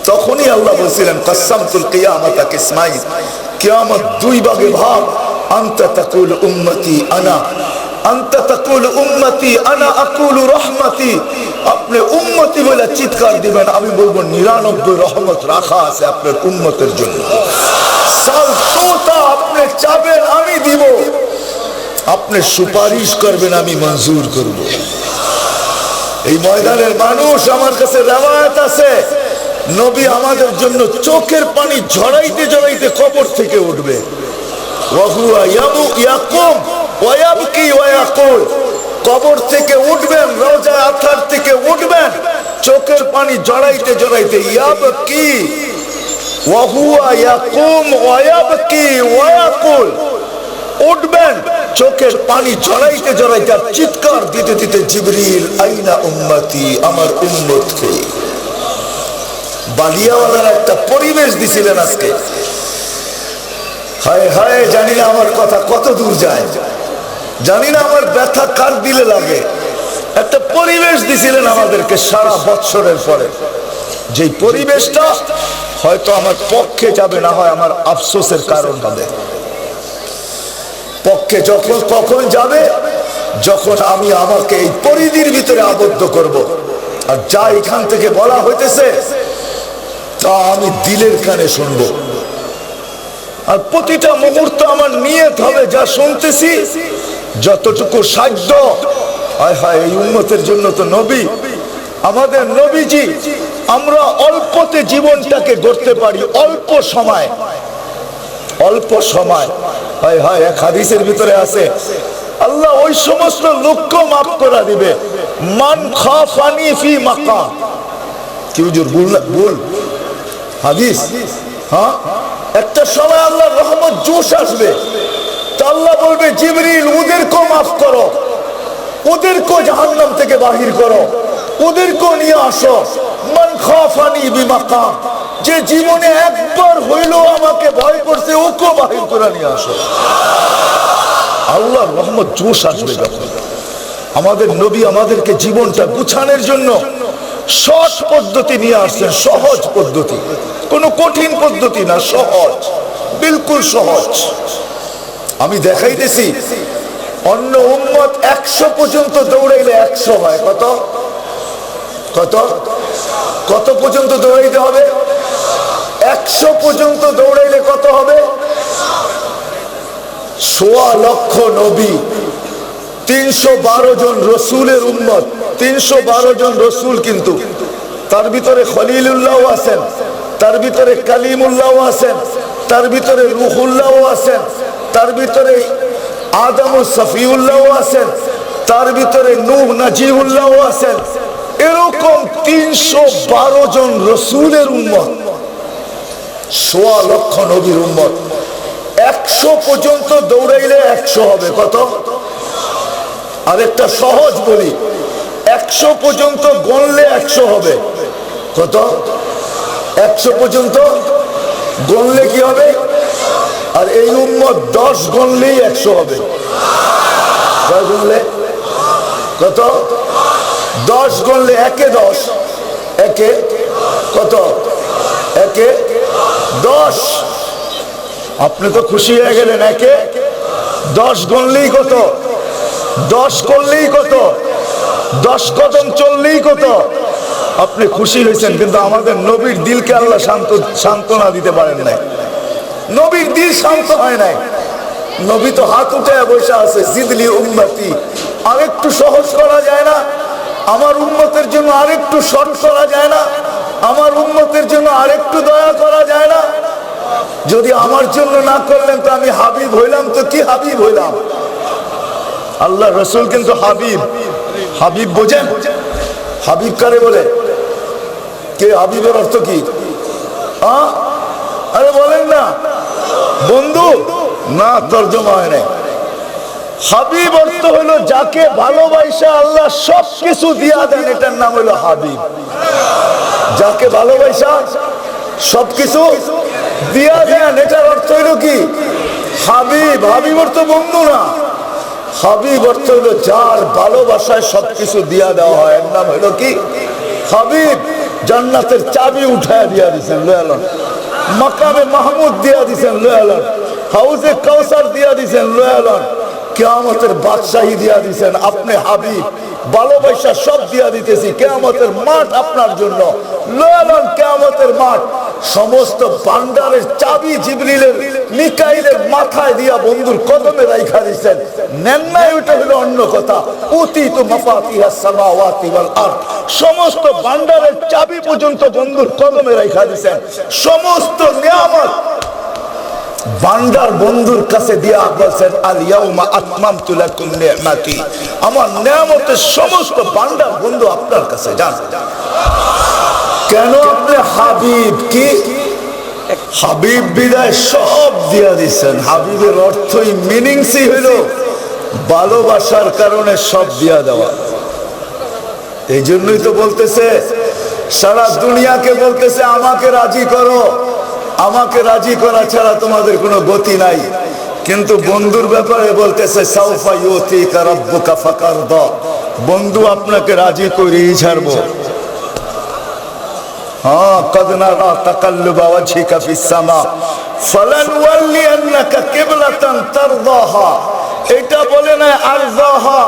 তখনই আল্লাহ বলছিলেন, কাসামতুল কিয়ামাতা কিসমাইন, কিয়ামত দুই ভাগে ভাগ। আনতা তাকুল উম্মতি আনা, আনতা তাকুল উম্মতি আনা আকুলু রহমতি, আপনি উম্মতি বলে চিৎকার দিবেন, আমি বলবো 99 রহমত রাখা আছে আপনার উম্মতের জন্য। সাল তোতা আপনি চাবেন আমি দিব, আপনি সুপারিশ করবেন আমি মঞ্জুর করব। এই ময়দানের মানুষ, আমার কাছে রওয়ায়াত আছে, নবী আমাদের জন্য চোখের পানি ঝরাইতে ঝরাইতে কবর থেকে উঠবে। কবর থেকে উঠবেন, রওজা আথার থেকে উঠবেন, চোখের পানি জড়াইতে জড়াইতে ইয়াবকি ওয়া হুয়া ইয়াকুম ওয়া ইয়াবকি ওয়া ইয়াকুল, উঠবেন চোখের পানি জড়াইতে জড়াইতে আর চিৎকার দিতে দিতে, জিবরিল আইনা উম্মতি, আমার উম্মত কই। বালিয়াওয়ালার একটা পরিবেশ দিছিলেন আজকে। হায় হায়, জানি না আমার কথা কত দূর যায়, জানি না আমার ব্যথা কার দিলে লাগে। একটা পরিবেশ দিছিলেন আমাদেরকে সারা বৎসরের পরে, যে পরিবেশটা হয়তো আমার পক্ষে যাবে না, হয় আমার আফসোসের কারণ হবে। পক্ষে যখন কখন যাবে, যখন আমি আমাকে এই পরিধির ভিতরে আবদ্ধ করব, আর যা এখান থেকে বলা হইতেছে তা আমি দিলের কানে শুনবো। আর প্রতিটা মুহূর্ত আমার নিয়ত হবে, যা শুনতেছি যতটুকু সাধ্য। হায় হায়, এই উম্মতের জন্য তো নবী, আমাদের নবীজি আমরা অল্পতে জীবনটাকে গড়তে পারি, অল্প সময়, অল্প সময়। হয় হয় এক হাদিসের ভিতরে আছে আল্লাহ ওই সমস্ত লোককে মাফ করে দিবে মান খাফানি ফি মাকাম। কি হুজুর ভুল হাদিস? হ্যাঁ, একটা সময় আল্লাহর রহমত জোশ আসবে, তা আল্লাহ বলবে জিবরিল ওদেরকেও মাফ করো, ওদেরকেও জাহান্নাম থেকে বাহির করো, ওদেরকেও নিয়ে আসো। মান খাফানি বিমাকাম, যে জীবনে একবার হইলো আমাকে ভয় করছে ওকেও বাহির করে নিয়ে আসো। আল্লাহর রহমত জোশ আসবে যখন। আমাদের নবী আমাদেরকে জীবনটা গুছানোর জন্য সহজ পদ্ধতি নিয়ে আসছেন, সহজ পদ্ধতি, কোনো কঠিন পদ্ধতি না, সহজ, বিলকুল সহজ। আমি দেখাইতেছি অন্য উম্মত 100 পর্যন্ত দৌড়াইলে 100 হয়। কত কত কত পর্যন্ত দৌড়াইতে হবে? 100 পর্যন্ত দৌড়াইলে কত হবে? 1.25 লক্ষ নবী, 312 জন রসুলের উম্মত, 312 জন রসুল, কিন্তু তার ভিতরে খলিলুল্লাহ আছেন, তার ভিতরে কালিমুল্লাহ আছেন, তার ভিতরে রুহুল্লাহ আছেন, তার ভিতরে আদম সফিউল্লাহ আছেন, তার ভিতরে নূহ নাজিউল্লাহ আছেন। এরকম 312 জন রসুলের উম্মত, 1.25 লক্ষ নবীর উম্মত। 100 পর্যন্ত দৌড়াইলে 100 হবে। কত? আরেকটা সহজ বলি, 100 পর্যন্ত গণলে 100 হবে। কত? 100 পর্যন্ত গণলে কি হবে? আর এই উম্মত 10 গণলেই 100 হবে। কয় গণলে? কত? 10 গণলে, একে 10, একে কত? একে 10। আপনি তো খুশি হয়ে গেলেন, একে 10 গণলেই কত? 10 করলেই কত? 10 কদম চললেই কত? আপনি খুশি হয়েছেন, কিন্তু আমাদের নবীর দিলকে আল্লাহ সান্ত্বনা দিতে পারেন নাই। নবীর দিল শান্ত হয় নাই। নবী তো হাত উঠে বসে আছে, জিদলি উম্মতি, আরেকটু সহজ করা যায় না? আমার উম্মতের জন্য আরেকটু শর্ট করা যায় না? আমার উম্মতের জন্য আরেকটু দয়া করা যায় না? যদি আমার জন্য না করলেন তো আমি হাবিব হইলাম তো কি হাবিব হইলাম? আল্লাহ রসুল কিন্তু হাবিব। হাবিব বোঝেন? হাবিব কারে বলে? কে হাবিবের অর্থ কি? আরে বলেন না, বন্ধু না, তর্জমা হয় নাই। হাবিব অর্থ হলো যাকে ভালোবাসা আল্লাহ সব কিছু দিয়া দেন, এটার নাম হলো হাবিব। যাকে ভালোবাসা সবকিছু দিয়া দেন, এটার অর্থ হলো কি? হাবিব। হাবিব অর্থ বন্ধু না, হাবিব অর্থ হলো যার ভালোবাসায় সবকিছু দিয়া দেওয়া হয়, এর নাম হলো কি? হাবিব। জান্নাতের চাবি উঠায় দিয়া দিচ্ছেন, লয়ালন। মাকামে মাহমুদ দিয়া দিচ্ছেন, লয়ালন। হাউজে কাউসার দিয়া দিচ্ছেন, লয়ালন। কিয়ামতের বাদশাহী দিয়া দিচ্ছেন। আপনি হাবিব, ভালোবাসা সব দিয়া দিতেছি। কিয়ামতের মাঠ আপনার জন্য, লয়ালন। কিয়ামতের মাঠ সমস্ত ভান্ডারের চাবি জিবরিলের মিকাইলের মাথায় দিয়া বন্ধুর কদমে রাইখা দিচ্ছেন। নেন নাই, ওটা হলো অন্য কথা। উতিতু মাফাতিহাস সামাওয়াতি ওয়াল আরদ, সমস্ত ভান্ডারের চাবি পর্যন্ত বন্ধুর কদমে রাইখা দিচ্ছেন। সমস্ত নিয়ামত ভান্ডার বন্ধুর কাছে দিয়া বলছেন আল ইয়াউমা আকমামতু লাকুম নি'মাতি, আমার নিয়ামতের সমস্ত ভান্ডার বন্ধু আপনার কাছে। যান, কেন? আপনি হাবিব। কি হাবিব? বিদায় সব দিয়া দিচ্ছেন। হাবিবের অর্থই, মিনিংসই হইল ভালোবাসার কারণে সব দিয়া দেওয়া। এই জন্যই তো বলতেছে, সারা দুনিয়াকে বলতেছে আমাকে রাজি করো, আমাকে রাজি করা ছাড়া তোমাদের কোনো গতি নাই। কিন্তু বন্ধুর ব্যাপারে বলতেছে সাউফা ইউতিকা রাব্বুকা ফাকারদা, বন্ধু আপনাকে রাজি করেই ছাড়বো। হ্যাঁ, কদ নারা তাকাল্লুবা ওয়াজহিকা ফিস সামা ফালানওয়াল্লিয়ান্নাকা কিবলাতান তারদাহা। এটা বলে না আরদাহা,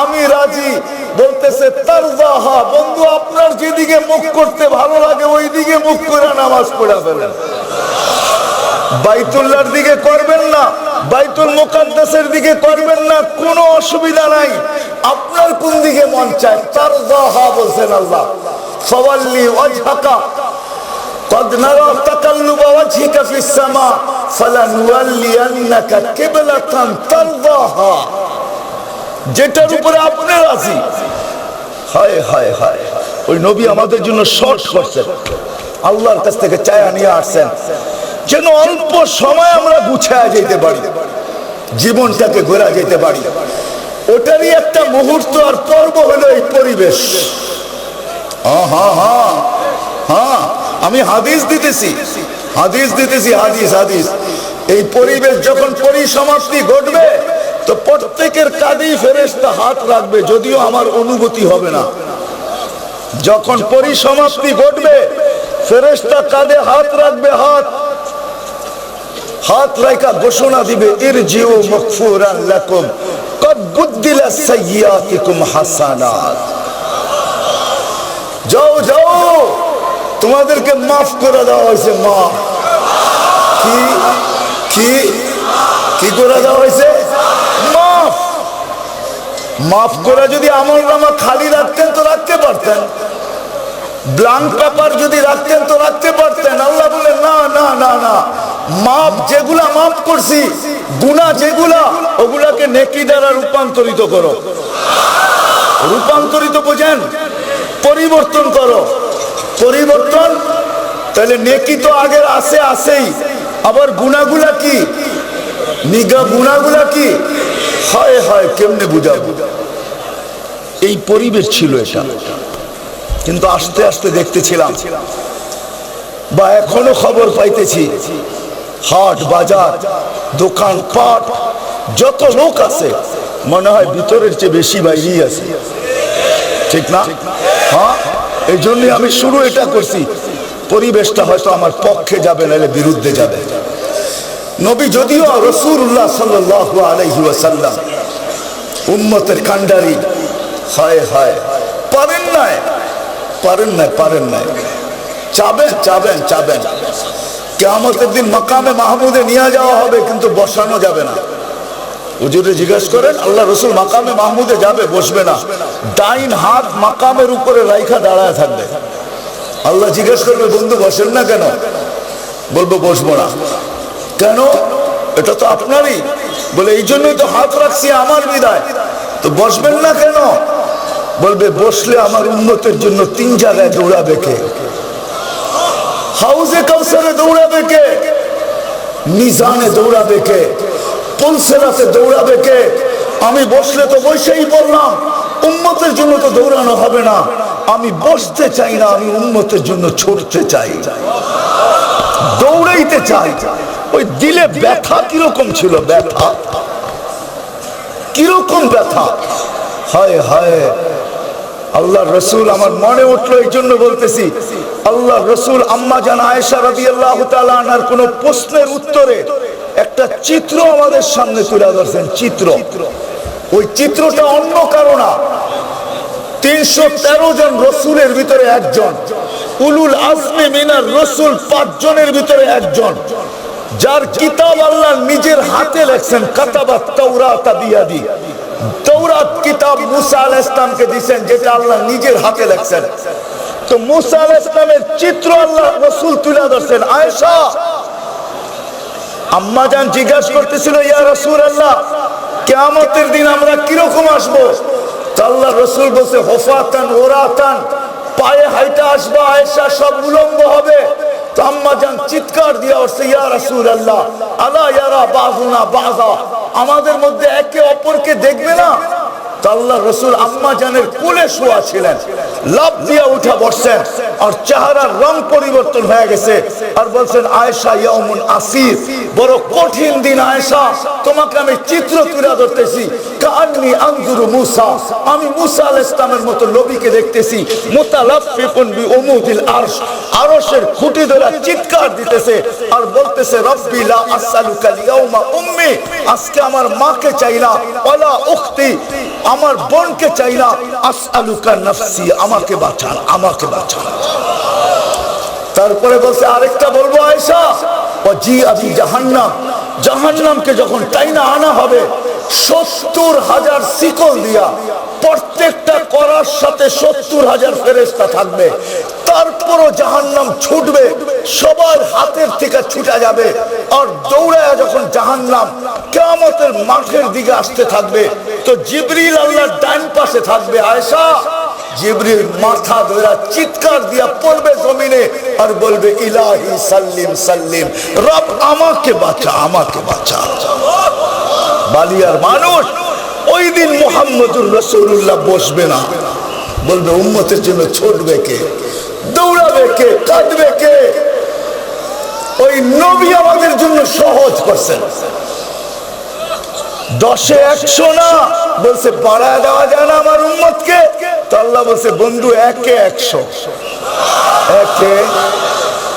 আমি রাজি, বলতেছে তারদাহা। বন্ধু আপনার যেদিকে মুখ করতে ভালো লাগে ওই দিকে মুখ করে নামাজ পড়া ফেলেন। বাইতুল্লাহর দিকে করবেন না, বাইতুল মুকাদ্দাসের দিকে করবেন না, কোনো অসুবিধা নাই। আপনার কোন দিকে মন চায়, তারদাহা বলছেন আল্লাহ। ফাওয়াল্লি ওয়াজহাকা قد نرى تقلب وجهك في السماء فلنولينك قبلة ترضاها যেটার উপরে আপনি রাজি। হায় হায় হায়, ওই নবী আমাদের জন্য শর্ট করছেন, আল্লাহর কাছ থেকে চায়া নিয়ে আসছেন যেন অল্প সময় আমরা গুছায়া যেতে পারি, জীবনটাকে ঘোরা যেতে পারি। ওটারই একটা মুহূর্ত আর পর্ব হলো এই পরিবেশ। হ্যাঁ হ্যাঁ হ্যাঁ হ্যাঁ, আমি হাদিস দিতেছি, হাদিস। এই পরিবেশ যখন পরিসমাপ্তি ঘটবে তো প্রত্যেকের কাঁধেই ফেরেশতা হাত রাখবে, যদিও আমার অনুভূতি হবে না। যখন পরিসমাপ্তি ঘটবে ফেরেশতা কাঁধে হাত রাখবে, হাত রাখা ঘোষণা দিবে, ইরজিউ মাগফুরান লাকুম কদ বুদ্দিলা সাইয়্যাতিকুম হাসানাত। যাও যাও, তোমাদেরকে মাফ করে দেওয়া হয়েছে। মাফ কি কি কি করে দেওয়া হয়েছে? মাফ। মাফ করে যদি আমলনামা খালি রাখতেন তো রাখতে পারতেন, ব্ল্যাঙ্ক পেপার যদি রাখতেন তো রাখতে পারতেন। আল্লাহ বলে না না না না, মাফ যেগুলা মাফ করছি, গুনাহ যেগুলা, ওগুলাকে নেকি দ্বারা রূপান্তরিত করো। রূপান্তরিত বোঝেন? পরিবর্তন করো। পরিবর্তন, তাহলে নেকি তো আগের আছেই, আবার গুনাহগুলা কি? গুনাহগুলা কি? হায় হায়, কেমনে বুঝাবো? এই পরিবেশ ছিল এটা। কিন্তু আস্তে আস্তে দেখতেছিলাম বা এখনো খবর পাইতেছি, হাট বাজার দোকান পাট যত লোক আছে মনে হয় ভিতরের চেয়ে বেশি বাইরেই আছে, ঠিক না? হ্যাঁ, এই জন্য আমি শুরু এটা করছি, পরিবেশটা হয়তো আমার পক্ষে যাবে নাহলে বিরুদ্ধে যাবে। নবী যদিও রাসূলুল্লাহ সাল্লাল্লাহু আলাইহি ওয়াসাল্লাম উম্মতের কান্ডারি, হায় হায়, পারেন না, চাবেন কিয়ামতের দিন মাকামে মাহমুদে নিয়ে যাওয়া হবে, কিন্তু বসানো যাবে না। হুজুরে জিজ্ঞেস করেন, আল্লাহ রসুল মাকামে মাহমুদে যাবে, বসবে না, ডাইন হাত মাকামের উপরে রাইখা দাঁড়ায় থাকবে। আল্লাহ জিজ্ঞেস করবে, বন্ধু বসেন না কেন? বলবো বসবো না। কেন? এটা তো আপনারই। বলে এই জন্যই তো হাত রাখছি, আমার বিদায়। তো বসবেন না কেন? বলবে বসলে আমার উম্মতের জন্য 3 জায়গায় দৌড়াবে কে? হাউজে কাউসারে দৌড়াবে কে? মিজানে দৌড়াবে কে? পুলসেরাতে দৌড়াবে কে? আমি বসলে তো বসেই বললাম, উম্মতের জন্য তো দৌড়ানো হবে না। আমি বসতে চাই না, আমি উম্মতের জন্য ছুটতে চাই, দৌড়াইতে চাই। ওই দিলে ব্যথা কিরকম ছিল? ব্যথা কিরকম ব্যথা! হায় হায়, আল্লাহ রসুল, আমার মনে উঠলো এই জন্য বলতেছি, আল্লাহ রসুল আম্মা জান আয়েশা রাদিয়াল্লাহু তাআলা আনহার কোন প্রশ্নের উত্তরে একটা চিত্র আমাদের সামনে তুলে ধরছেন। চিত্র, ওই চিত্রটা অন্য কারো না, 313 জন রসুলের ভিতরে একজন, উলুল আজমি মিনার রসুল 5 জনের ভিতরে একজন, যার কিতাব আল্লাহ নিজের হাতে লেখছেন। কাতাবাত তাওরাত বিয়াদি, তাওরাত কিতাব মুসা আলাইহিস সালামকে দিয়েছেন, যেটা আল্লাহ নিজের হাতে লেখছেন। তো মুসা আলাইহিস সালামের চিত্র আল্লাহ রাসূল তুলে ধরছেন। আয়েশা আম্মা জান জিজ্ঞাসা করতেছিল, ইয়া রাসূলুল্লাহ, কিয়ামতের দিন আমরা কিরকম আসবো? তো আল্লাহ রাসূল বলছে, হুফাতান ওরাতান, পায়ে হাইটা আসবা আয়েশা, সব উলঙ্গ হবে। তো আম্মা জান চিৎকার দিয়ে উঠছে, ইয়া রাসূলুল্লাহ, আলা ইয়ারা বাযুনা বাযা, আমাদের মধ্যে একে অপরকে দেখবে না? তো আল্লাহ রসুল আম্মা জানের কোলে শোয়া ছিলেন, লাফ দিয়ে উঠা বসছেন, আর চেহারার রং পরিবর্তন হয়ে গেছে, আর বলছেন, আয়েশা ইয়াউমুন আসির, বড় কঠিন দিন আয়েশা, তোমাকে আমি চিত্র তুলে ধরতেছি। কাআন্নী আনজুরু মুসা, আমি মুসা আলাইহিস সালামের মতো নবীকে দেখতেছি, মুতালাফফিকুন বিউমুদিল আরশ, আরশের খুঁটি ধরে চিৎকার দিতেছে আর বলতেছে, রব্বি লা আসআলুকা ইয়াউমা উম্মি, আজকে আমার মাকে চাই না, ওয়ালা উখতি, আমার বোনকে চাই না, আসআলুকা নাফসি, আমাকে বাঁচান, আমাকে বাঁচান। তারপরে বলছে, আরেকটা বলবো আয়েশা, ওয়াজি আবি জাহান্নাম, জাহান্নামকে যখন টাইনা আনা হবে 70,000 শিকল দিয়া, প্রত্যেকটা করার সাথে 70,000 ফেরেশতা থাকবে। তারপরও জাহান্নাম ছুটবে, সবার হাতের থেকে ছুটে যাবে। আর দৌড়ায় যখন জাহান্নাম কিয়ামতের মাঠের দিকে আসতে থাকবে, তো জিবরিল আল্লাহর ডান পাশে থাকবে। আয়েশা, জিবরিল মাথা ধরে চিৎকার দিয়া পড়বে জমিনে আর বলবে, ইলাহি সাল্লিম সাল্লিম, রব আমাকে বাঁচা, আমাকে বাঁচা। বালিয়ার মানুষ ওই দিন মুহাম্মদুর রাসূলুল্লাহ বসবে না, বলবে উম্মতের জন্য ছুটবে কে, দৌড়াবে কে, কাঁদবে কে? ওই নবী আমাদের জন্য সহজ করছেন। 10-এ 100 না, বলছে বাড়ায় দেওয়া যায় না আমার উম্মতকে? তো আল্লাহ বলছে, বন্ধু 1-এ 100। 1-এ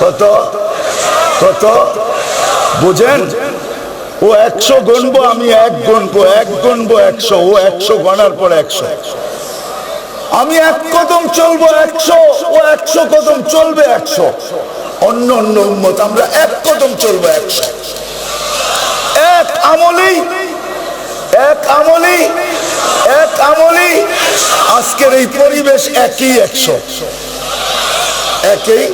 কত কত বুঝেন? ও 100 গণবো, আমি 1 গণবো, 1 গণবো 100, ও 100 গণার পর 100। আমি 1 কদম চলবো 100, ও 100 কদম চলবে 100। অন্য অন্য উম্মত আমরা 1 কদম চলবো 100। এক আমলেই আজকের এই পরিবেশ একই 100, একই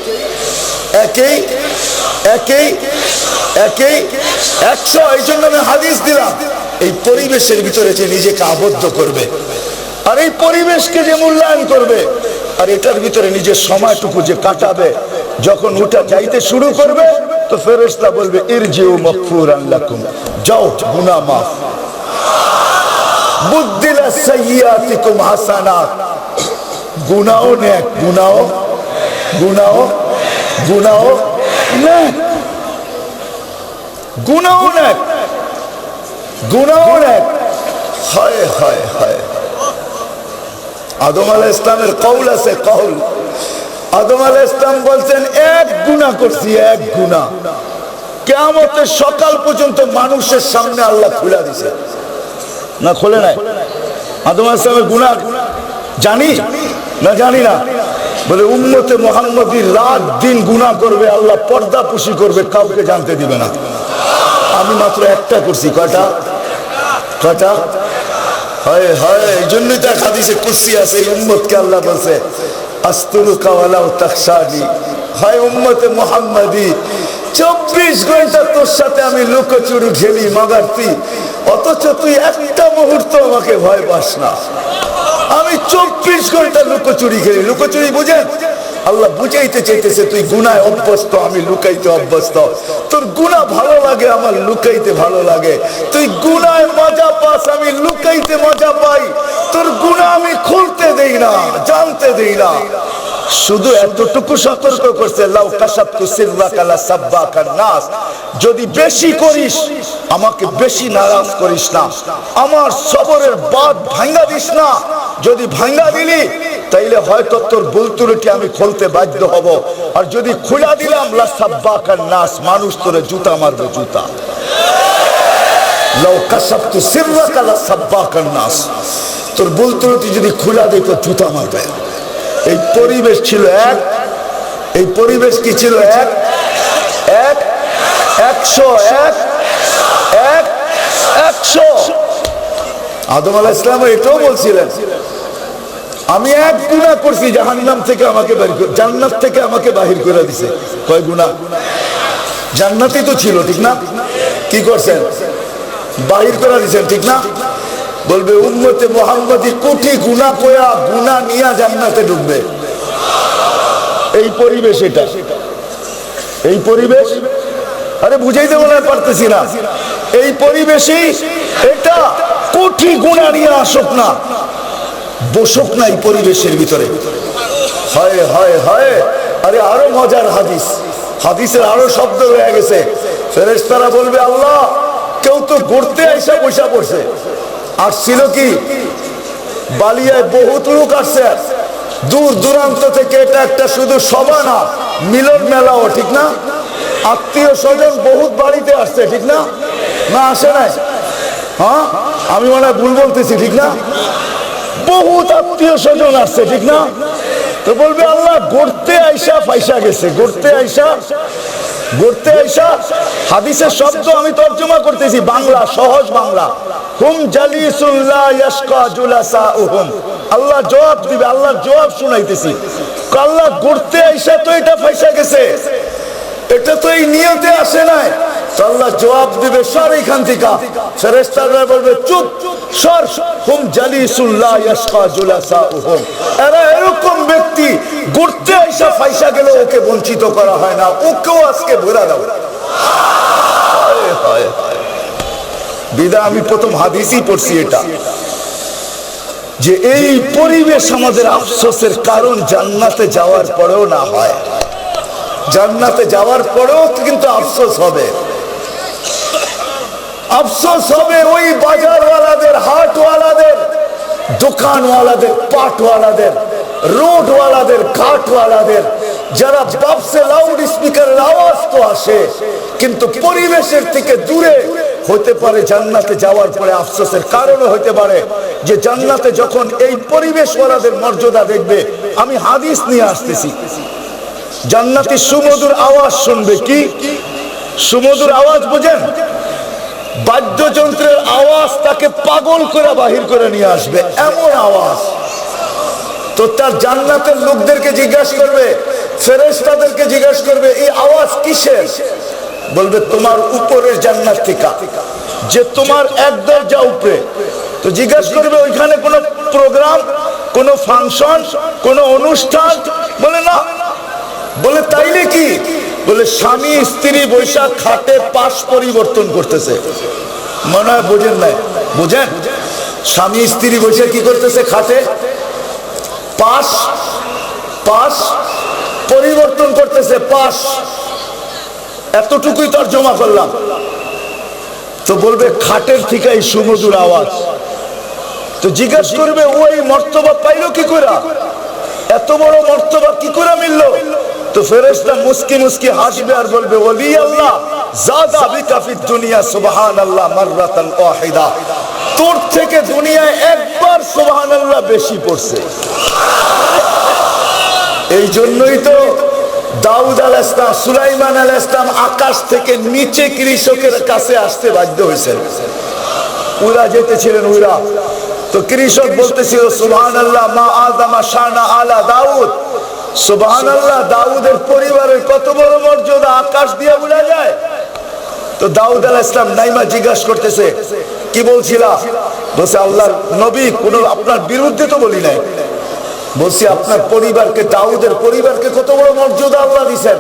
100। এই জন্য আমি হাদিস দিলাম, এই পরিবেশের ভিতরে যে নিজেকে আবদ্ধ করবে, আর এই পরিবেশকে যে মূল্যায়ন করবে, আর এটার ভিতরে নিজের সময়টুকু যে কাটাবে, যখন ওটা যাইতে শুরু করবে তো ফেরেশতা বলবে, ইরজিউ মাগফুরান লাকুম, যাও গুনাহ মাফ। বুদ্দিলা সাইয়্যাতিকুম হাসানাত, গুনাহ নেক, গুনাহ নেক, গুনাহ নেক। হায় হায় হায়। আদম আলাইহিস সালামের কওল আছে, কওল। আদম আলাইহিস সালাম বলছেন, 1 গুনাহ করছি, 1 গুনাহ। কিয়ামতের সকাল পর্যন্ত মানুষের সামনে আল্লাহ খুলে দিয়েছে না, খোলে নাই? আদম আলাইহিস সালামের গুনাহ জানি না, জানি না? বলে উম্মতে মুহাম্মদী রাত দিন গুনাহ করবে, আল্লাহ পর্দা পুশি করবে, কাউকে জানতে দিবে না। আমি মাত্র 1টা করছি। কয়টা? হায় হায়। এই জন্যই তো হাদিসে কুদসি আছে, এই উম্মতকে আল্লাহ বলছে, আস্তুরুকা ওয়ালাউ তাখশানি। হায় উম্মতে মুহাম্মদী, 24 ঘন্টা তোর সাথে আমি লুকোচুরি খেলি, মাগারতি, অথচ তুই একটা মুহূর্ত আমাকে ভয় পাস না। আমি 24 ঘন্টা লুকোচুরি খেলি। লুকোচুরি বুঝেন? আল্লাহ বুঝাইতে চাইতেছে, তুই গুনায় অভ্যস্ত, আমি লুকাইতে অভ্যস্ত। তোর গুনাহ ভালো লাগে, আমার লুকাইতে ভালো লাগে। তুই গুনায় মজা পাস, আমি লুকাইতে মজা পাই। তোর গুনাহ আমি খুলতে দেই না, জানতে দেই না। শুধু এতটুকু সতর্ক করছে, লাউ কাশাফতু সিররাকা লাসাব্বাকান নাস, যদি বেশি করিস আমাকে বেশি নারাজ করিস না, আমার সবরের বাঁধ ভাঙা দিস না। যদি ভাঙা দিলি তাইলে হয়তো তোর ভুল ত্রুটি আমি খুলতে বাধ্য হব, আর যদি খুলা দিলাম লাসাব্বাকান নাস, মানুষ তোরে জুতা মারবে, জুতা। লাউ কাশাফতু সিররাকা লাসাব্বাকান নাস, তোর ভুল ত্রুটি যদি খুলা দিই তো জুতা মারবে। এই পরিবেশ ছিল 1, এই পরিবেশ কি ছিল? 1 100। আদম আলাইহিস সালাম এটাও বলছিলেন, আমি 1 গুনাহ করছি, জাহান্নাম থেকে আমাকে বের করে, জান্নাত থেকে আমাকে বাহির করে দিছে। কয় গুনাহ? জান্নাতই তো ছিল, ঠিক না? কি করছেন? বাহির করে দিয়েছেন, ঠিক না? বলবে উম্মতে মুহাম্মদী কোটি গুনাহ কয়া, গুনাহ নিয়া জান্নাতে ঢুকবে। এই পরিবেশ, এটা এই পরিবেশ, আরে বুঝাইতে মনে পারতেছি না। এই পরিবেশেই এটা কোটি গুনাহ নিয়ে আসুক না, বসুক না এই পরিবেশের ভিতরে। হায় হায় হায়। আরে আরো মজার হাদিস, হাদিসের আরো শব্দ রয়ে গেছে। ফেরেশতারা বলবে, আল্লাহ, কেউ তো ঘুরতে এসে বসা পড়ছে। আসছিল কি? বালিয়ায় বহুত লোক আসছে দূর দূরান্ত থেকে। এটা একটা শুধু সভা না, মিলন মেলাও, ঠিক না? আত্মীয় স্বজন বহুত বাড়িতে আসছে, ঠিক না? না আসে নাই? হ্যাঁ, আমি মনে হয় ভুল বলতেছি, ঠিক না? বহুত আত্মীয় স্বজন আসছে, ঠিক না? তো বলবে, আল্লাহ, ঘুরতে আইসা ফাইসা গেছে, ঘুরতে আইসা ঘুরতে আইসা, হাদিসের শব্দ আমি তর্জমা করতেছি বাংলা, সহজ বাংলা। হুম জালিসুন লা ইয়াশকা জুলাসাউহুম, আল্লাহ জবাব দিবে, আল্লাহর জবাব শুনাইতেছি। আল্লাহ ঘুরতে আইসা তো এটা ফাইসা গেছে, এটা তো এই নিয়তে আসে নাই। আল্লাহ জবাব দিবে সর এখান থেকে। ফেরেশতারা বলবে চুপ সর। হুম জালিসুন লা ইয়াশকা জুলাসাউহুম, এরা এরকম ব্যক্তি ঘুরতে আইসা ফাইসা গেল, ওকে বঞ্চিত করা হয় না, ওকেও আজকে ভরা দাও। বিদা আমি প্রথম হাদিসই পড়ছি এটা, যে এই পরিবেশ আমাদের আফসোসের কারণ জান্নাতে যাওয়ার পরেও না হয়। জান্নাতে যাওয়ার পরেও কিন্তু আফসোস হবে, আফসোস হবে ওই বাজারওয়ালাদের, হাটওয়ালাদের, দোকানওয়ালাদের, পাটওয়ালাদের, রোডওয়ালাদের, ঘাটওয়ালাদের, যারা বাপসে লাউড স্পিকারের আওয়াজ তো আসে কিন্তু পরিবেশের থেকে দূরে। হতে পারে জান্নাতে যাওয়ার পরে আফসোসের কারণও হতে পারে যে জান্নাতে যখন এই পরিবেশওয়ালাদের মর্যাদা দেখবে। আমি হাদিস নিয়ে আসতেছি, জান্নাতি সুমধুর আওয়াজ শুনবে। কি সুমধুর আওয়াজ বুঝেন? বাদ্যযন্ত্রের আওয়াজ তাকে পাগল করে বাহির করে নিয়ে আসবে, এমন আওয়াজ। তো তার জান্নাতের লোকদেরকে জিজ্ঞাসা করবে, ফেরেশতাদেরকে জিজ্ঞাসা করবে এই আওয়াজ কিসের? বলবে তোমার উপরের জান্নাত থেকে, যে তোমার এক দরজা উপরে। তো জিজ্ঞাসা করবে ওইখানে কোনো প্রোগ্রাম, কোনো ফাংশন, কোনো অনুষ্ঠান? বলে না। বলে তাইলে কি? বলে স্বামী স্ত্রী বৈশাখ খাটে পাশ পরিবর্তন করতেছে। মনে হয় বোঝেন নাই? বুঝেন? স্বামী স্ত্রী বৈশাখ কি করতেছে? খাটে পাশ পাশ পরিবর্তন করতেছে, পাশ। এতটুকুই তর্জমা করলাম। তো বলবে খাটের থেকে এই সুমধুর আওয়াজ। তো জিজ্ঞাসা করবে ওই মর্তবা পাইলো কি করে, এত বড় মর্তবা কি করে মিললো? তো ফেরেশতা মুস্কি মুস্কি হাসবে আর বলবে ওলি আল্লাহ জাদা বিকা ফিদ দুনিয়া সুবহানাল্লাহ মাররাতান ওয়াহিদা, তোর থেকে দুনিয়ায় একবার সুবহানাল্লাহ বেশি পড়ছে। এই জন্যই তো দাউদ আলাইহিস সালাম, সুলাইমান আলাইহিস সালাম আকাশ থেকে নিচে কৃষকের কাছে আসতে বাধ্য হয়েছেন। উরা যেতেছিলেন, উরা তো কৃষক বলতেছিল সুবহানাল্লাহ মা আযামা শানা আলা দাউদ, সুবহানাল্লাহ দাউদের পরিবারের কত বড় মর্যাদা, আকাশ দিয়ে উড়া যায়। তো দাউদ আলাইহিস সালাম নাইমা জিজ্ঞাসা করতেছে কি বলছিলা? বলছে আল্লাহর নবী, কোনো আপনার বিরুদ্ধে তো বলি নাই, বলছি আপনার পরিবারকে, দাউদের পরিবারকে কত বড় মর্যাদা আল্লাহ দিয়েছেন।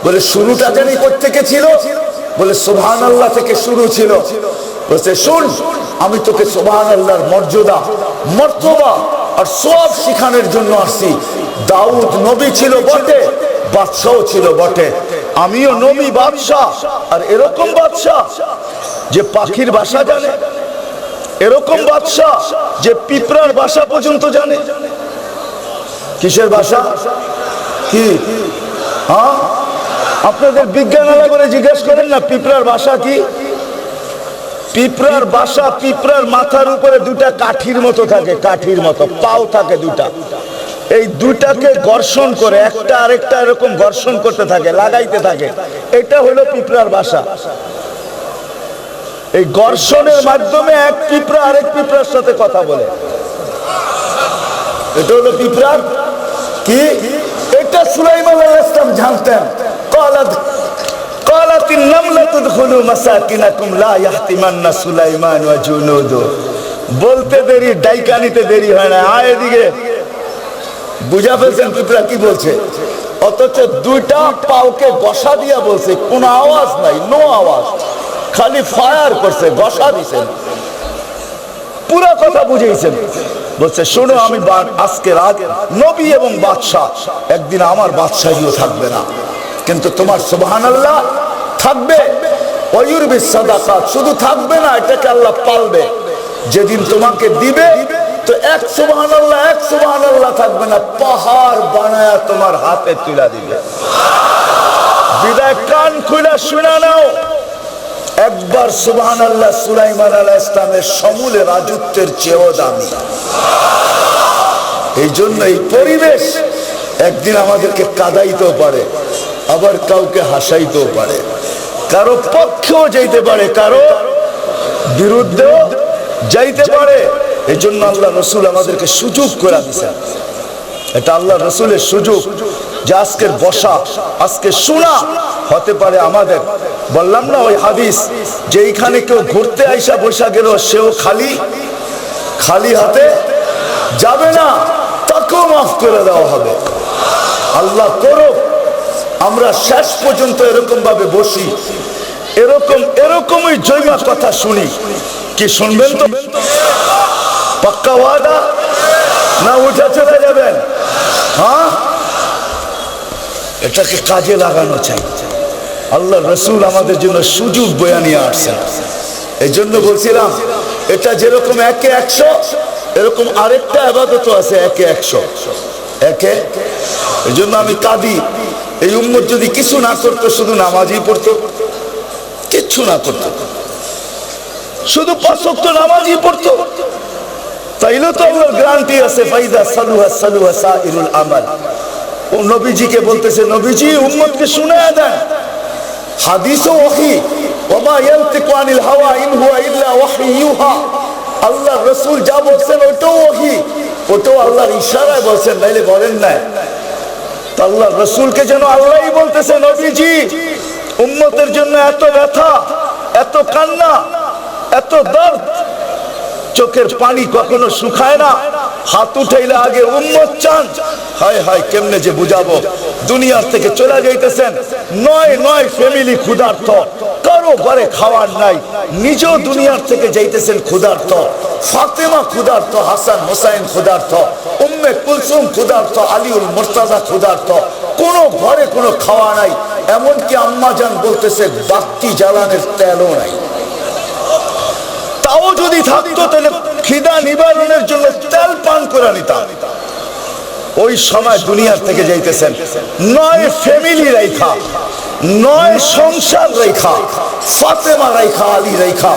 বলে শুরুটা জানি কোত্থেকে ছিল? বলে সুবহানাল্লাহ থেকে শুরু ছিল। বলছে শুন, আমি তোকে সুবহানাল্লাহর মর্যাদা, মর্তবা আর সব শিখানোর জন্য আসছি। দাউদ নবী ছিল বটে, বাদশাও ছিল বটে, আমিও নবী বাদশাহ। আর এরকম বাদশাহ যে পাখির ভাষা জানে, এরকম বাদশাহ যে পিঁপড়ার ভাষা পর্যন্ত জানে। কিসের ভাষা? কি? হ্যাঁ, আপনাদের বিজ্ঞানালয় করে জিজ্ঞেস করেন না পিঁপড়ার ভাষা কি? পিঁপড়ার ভাষা, পিঁপড়ার মাথার উপরে দুটা কাঠির মতো থাকে, কাঠির মতো পাও থাকে দুটা। এই দুটাকে ঘর্ষণ করে একটা আরেকটা এরকম ঘর্ষণ করতে থাকে, লাগাইতে থাকে। এটা হলো পিঁপড়ার ভাষা। এই ঘর্ষণের মাধ্যমে এক পিঁপড়া আরেক পিঁপড়ার সাথে কথা বলে, এটা হলো পিঁপড়ার কি? এটা সুলাইমান আলাইহিস সালাম জানতেন। قالت النملة ادخلوا مساكنكم لا يحطمن سليمان وجنوده। বলতে দেরি, ডাইকা নিতে দেরি হয় না। আয় এদিকে, বুঝা ফেলছেন পিঁপড়া কি বলছে? অথচ দুইটা পাওকে ঘষা দিয়া বলছে, কোনো আওয়াজ নাই, নো আওয়াজ, খালি ফায়ার করছে, ঘষা দিছেন, পুরো কথা বুঝেছেন। বলছে শোনো, আমি আজকে রাত নবী এবং বাদশাহ, একদিন আমার বাদশাহিও থাকবে না, কিন্তু তোমার সুবহানাল্লাহ থাকবে। ওয়ুরবি সাদাকাত, শুধু থাকবে না, এটাকে আল্লাহ পালবে। যেদিন তোমাকে দিবে তো এক সুবহানাল্লাহ, এক সুবহানাল্লাহ থাকবে না, পাহাড় বানায়া তোমার হাতে তুলে দিবে। বিদায় কান খুলে শুনে নাও, একবার সুবহানাল্লাহ সুলাইমান আলাইহিস সালামের সমূলে রাজত্বের চেয়েও দামি। এই জন্য এই পরিবেশ একদিন আমাদেরকে কাঁদাইতেও পারে। আবার কাউকে হাসাইতেও পারে, কারো পক্ষেও যাইতে পারে, কারো বিরুদ্ধেও যাইতে পারে। এই জন্য আল্লাহ রসুল আমাদেরকে সুযোগ করে দিয়েছেন। এটা আল্লাহ রসুলের সুযোগ যে আজকের বসা, আজকে শোনা হতে পারে আমাদের। বললাম না ওই হাদিস, যে এইখানে কেউ ঘুরতে আইসা বসা গেল, সেও খালি খালি হাতে যাবে না, তাকেও মাফ করে দেওয়া হবে। আল্লাহ করো আমরা শেষ পর্যন্ত এরকম ভাবে বসি, এরকমই জৈবা কথা শুনি। কি শুনবেন তো? পাক্কা ওয়াদা না উঠে চলে যাবেন? হ্যাঁ, এটাকে কাজে লাগানো চাই। আল্লাহ রসুল আমাদের জন্য সুযোগ বয়ে নিয়ে আসছেন। এই জন্য বলছিলাম, এটা যেরকম 1-এ 100, এরকম আরেকটা ইবাদত আছে 1-এ 100, 1-এ। এই জন্য আমি কাঁদি, এই উম্মত যদি কিছু না করতো, শুধু নামাজই পড়তো, কিচ্ছু না করতো, শুধু 5 ওয়াক্ত নামাজই পড়তো, তাইলে তো আল্লাহর গ্যারান্টি আছে, ফাইদা সালুহা সালুহা সাইরুল আমাল। ও নবীজিকে বলতেছে, নবীজি উম্মতকে শুনায়া দেন, হাদিসও ওহী, ওমা ইয়ানতিকু আনিল হাওয়া ইন হুয়া ইল্লা ওয়াহয়ু ইউহা। আল্লাহ রাসূল যা বলছেন ওটাও ওহী, ওটাও আল্লাহর ইশারায় বলছেন, নাইলে বলেন না। তো আল্লাহ রাসূলকে যেন আল্লাহই বলতেছে, নবীজি উম্মতের জন্য এত ব্যথা, এত কান্না, এত দর্দ, চোখের পানি কখনো শুকায় না, হাত উঠাইলে আগে উম্মত চান। হায় হায়, কেমনে যে বুঝাবো। দুনিয়ার থেকে চলে যাইতেছেন, 9 ফ্যামিলি ক্ষুধার্ত, কারো ঘরে খাওয়ার নাই, নিজেও দুনিয়ার থেকে যাইতেছেন ক্ষুধার্ত। ফাতেমা ক্ষুধার্ত, হাসান হোসাইন ক্ষুধার্ত, উম্মে কুলসুম ক্ষুধার্ত, আলীউল মুর্তাজা ক্ষুধার্ত, কোনো ঘরে কোনো খাওয়া নাই। এমনকি আম্মাজান বলতেছে বাতি জ্বালানের তেলও নাই। তাও যদি থাকতো তাহলে খিদা নিবারণের জন্য তেল পান করে নিতাম। ওই সময় দুনিয়ার থেকে যাইতেছেন, 9 ফ্যামিলি রেখা, 9 সংসার রেখা, ফাতেমা রেখা, আলী রেখা,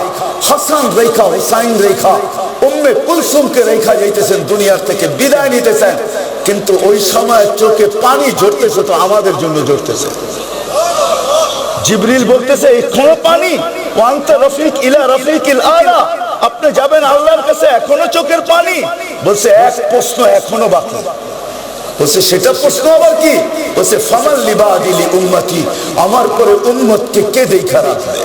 হাসান রেখা, হুসাইন রেখা, উম্মে কুলসুমকে রেখা যাইতেছেন, দুনিয়ার থেকে বিদায় নিতেছেন। কিন্তু ওই সময় চোখে পানি ঝরতেছে, তো আমাদের জন্য ঝরতেছে। জিবরিল বলতেছে, এখনো পানি, ওয়ান্তা রফিক ইলা রফিকিল আলা, আপনি যাবেন আল্লাহর কাছে, এখনো চোখের পানি। বলছে এক প্রশ্ন এখনো বাকি। বলছে সেটা প্রশ্ন আবার কি? বলছে ফামাল লিবাদি লি উম্মতি, আমার পরে উম্মতকে কে দেখা রাখবে?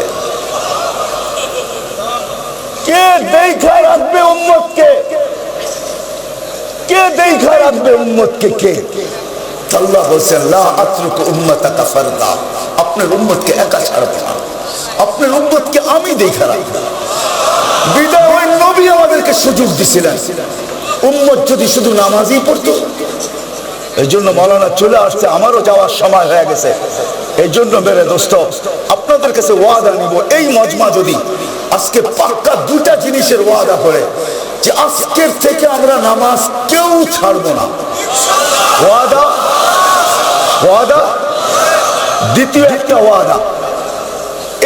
কে দেখা রাখবে উম্মতকে? কে দেখা রাখবে উম্মতকে? কে? আল্লাহ বলছেন, লা আতরুকু উম্মাতাকা ফারদা, আপনার উম্মতকে একা ছাড়বো না, আপনার উম্মতকে আমি দেখা রাখবো। বিদায় ওই নবী আমাদেরকে সুযোগ দিছিলেন, উম্মত যদি শুধু নামাজই পড়তো। এই জন্য মাওলানা চলে আসছে, আমারও যাওয়ার সময় হয়ে গেছে। এই জন্য মেরে দোস্ত, আপনাদের কাছে ওয়াদা নিব, এই মজমা যদি আজকে পাক্কা 2টা জিনিসের ওয়াদা করে, যে আজকের থেকে আমরা নামাজ কেউ ছাড়বো না। ওয়াদা, ওয়াদা। দ্বিতীয় একটা ওয়াদা,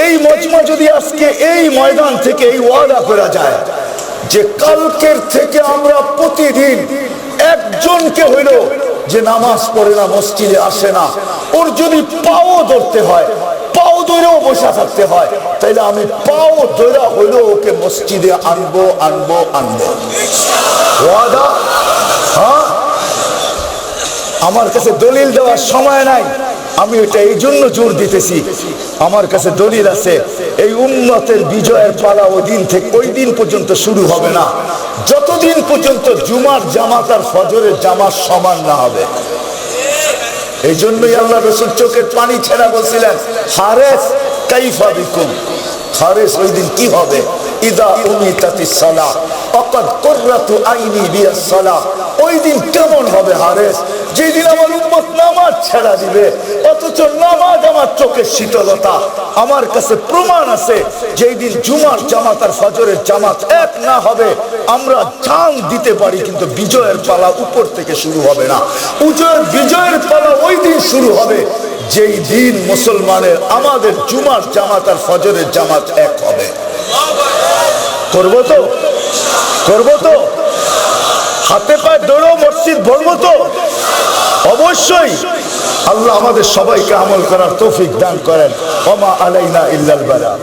এই মজমা যদি আজকে এই ময়দান থেকে এই ওয়াদা করা যায়, যে কালকের থেকে আমরা প্রতিদিন একজনকে হইল যে নামাজ পড়ে না, মসজিদে আসে না, ওর যদি পাও ধরতে হয়, পাও ধরেও বসে থাকতে হয়, তাইলে আমি পাও ধরা হইল ওকে মসজিদে আনবো আনবো আনবো। ওয়াদা। হ্যাঁ, আমার কাছে দলিল দেওয়ার সময় নাই, আমি এটা এই জন্য জোর দিতেছি, আমার কাছে দলিল আছে। এই উম্মতের বিজয়ের পালা ওই দিন পর্যন্ত শুরু হবে না, যতদিন পর্যন্ত জুমার জামাত আর ফজরের জামাত সমান না হবে। এই জন্যই আল্লাহ রাসূল চোখের পানি ছেড়া বলছিলেন, হারেস কাইফা বিকুম, হারেস ওই দিন কি হবে? ইদা উমিতাতিস সালাহ ফাকাদ কুররাতু আইনি বিয়াস সালাহ। ওই দিন কেমন হবে হারেস? যেদিন আমার উম্মত নামাজ ছেড়া দিবে, অথচ নামাজ আমার চোখের শীতলতা। আমার কাছে প্রমাণ আছে, যেই দিন জুমার জামাত আর ফজরের জামাত এক না হবে, আমরা জান দিতে পারি, কিন্তু বিজয়ের পালা উপর থেকে শুরু হবে না। বিজয়ের পালা ওই দিন শুরু হবে যেই দিন মুসলমানের আমাদের জুমার জামাত আর ফজরের জামাত এক হবে। করবো তো? করবো তো? হাতে পায়ে দৌড়ো, মসজিদ ভরবো তো? অবশ্যই। আল্লাহ আমাদের সবাইকে আমল করার তৌফিক দান করেন। ওমা আলাইনা ইল্লাল বালাগ।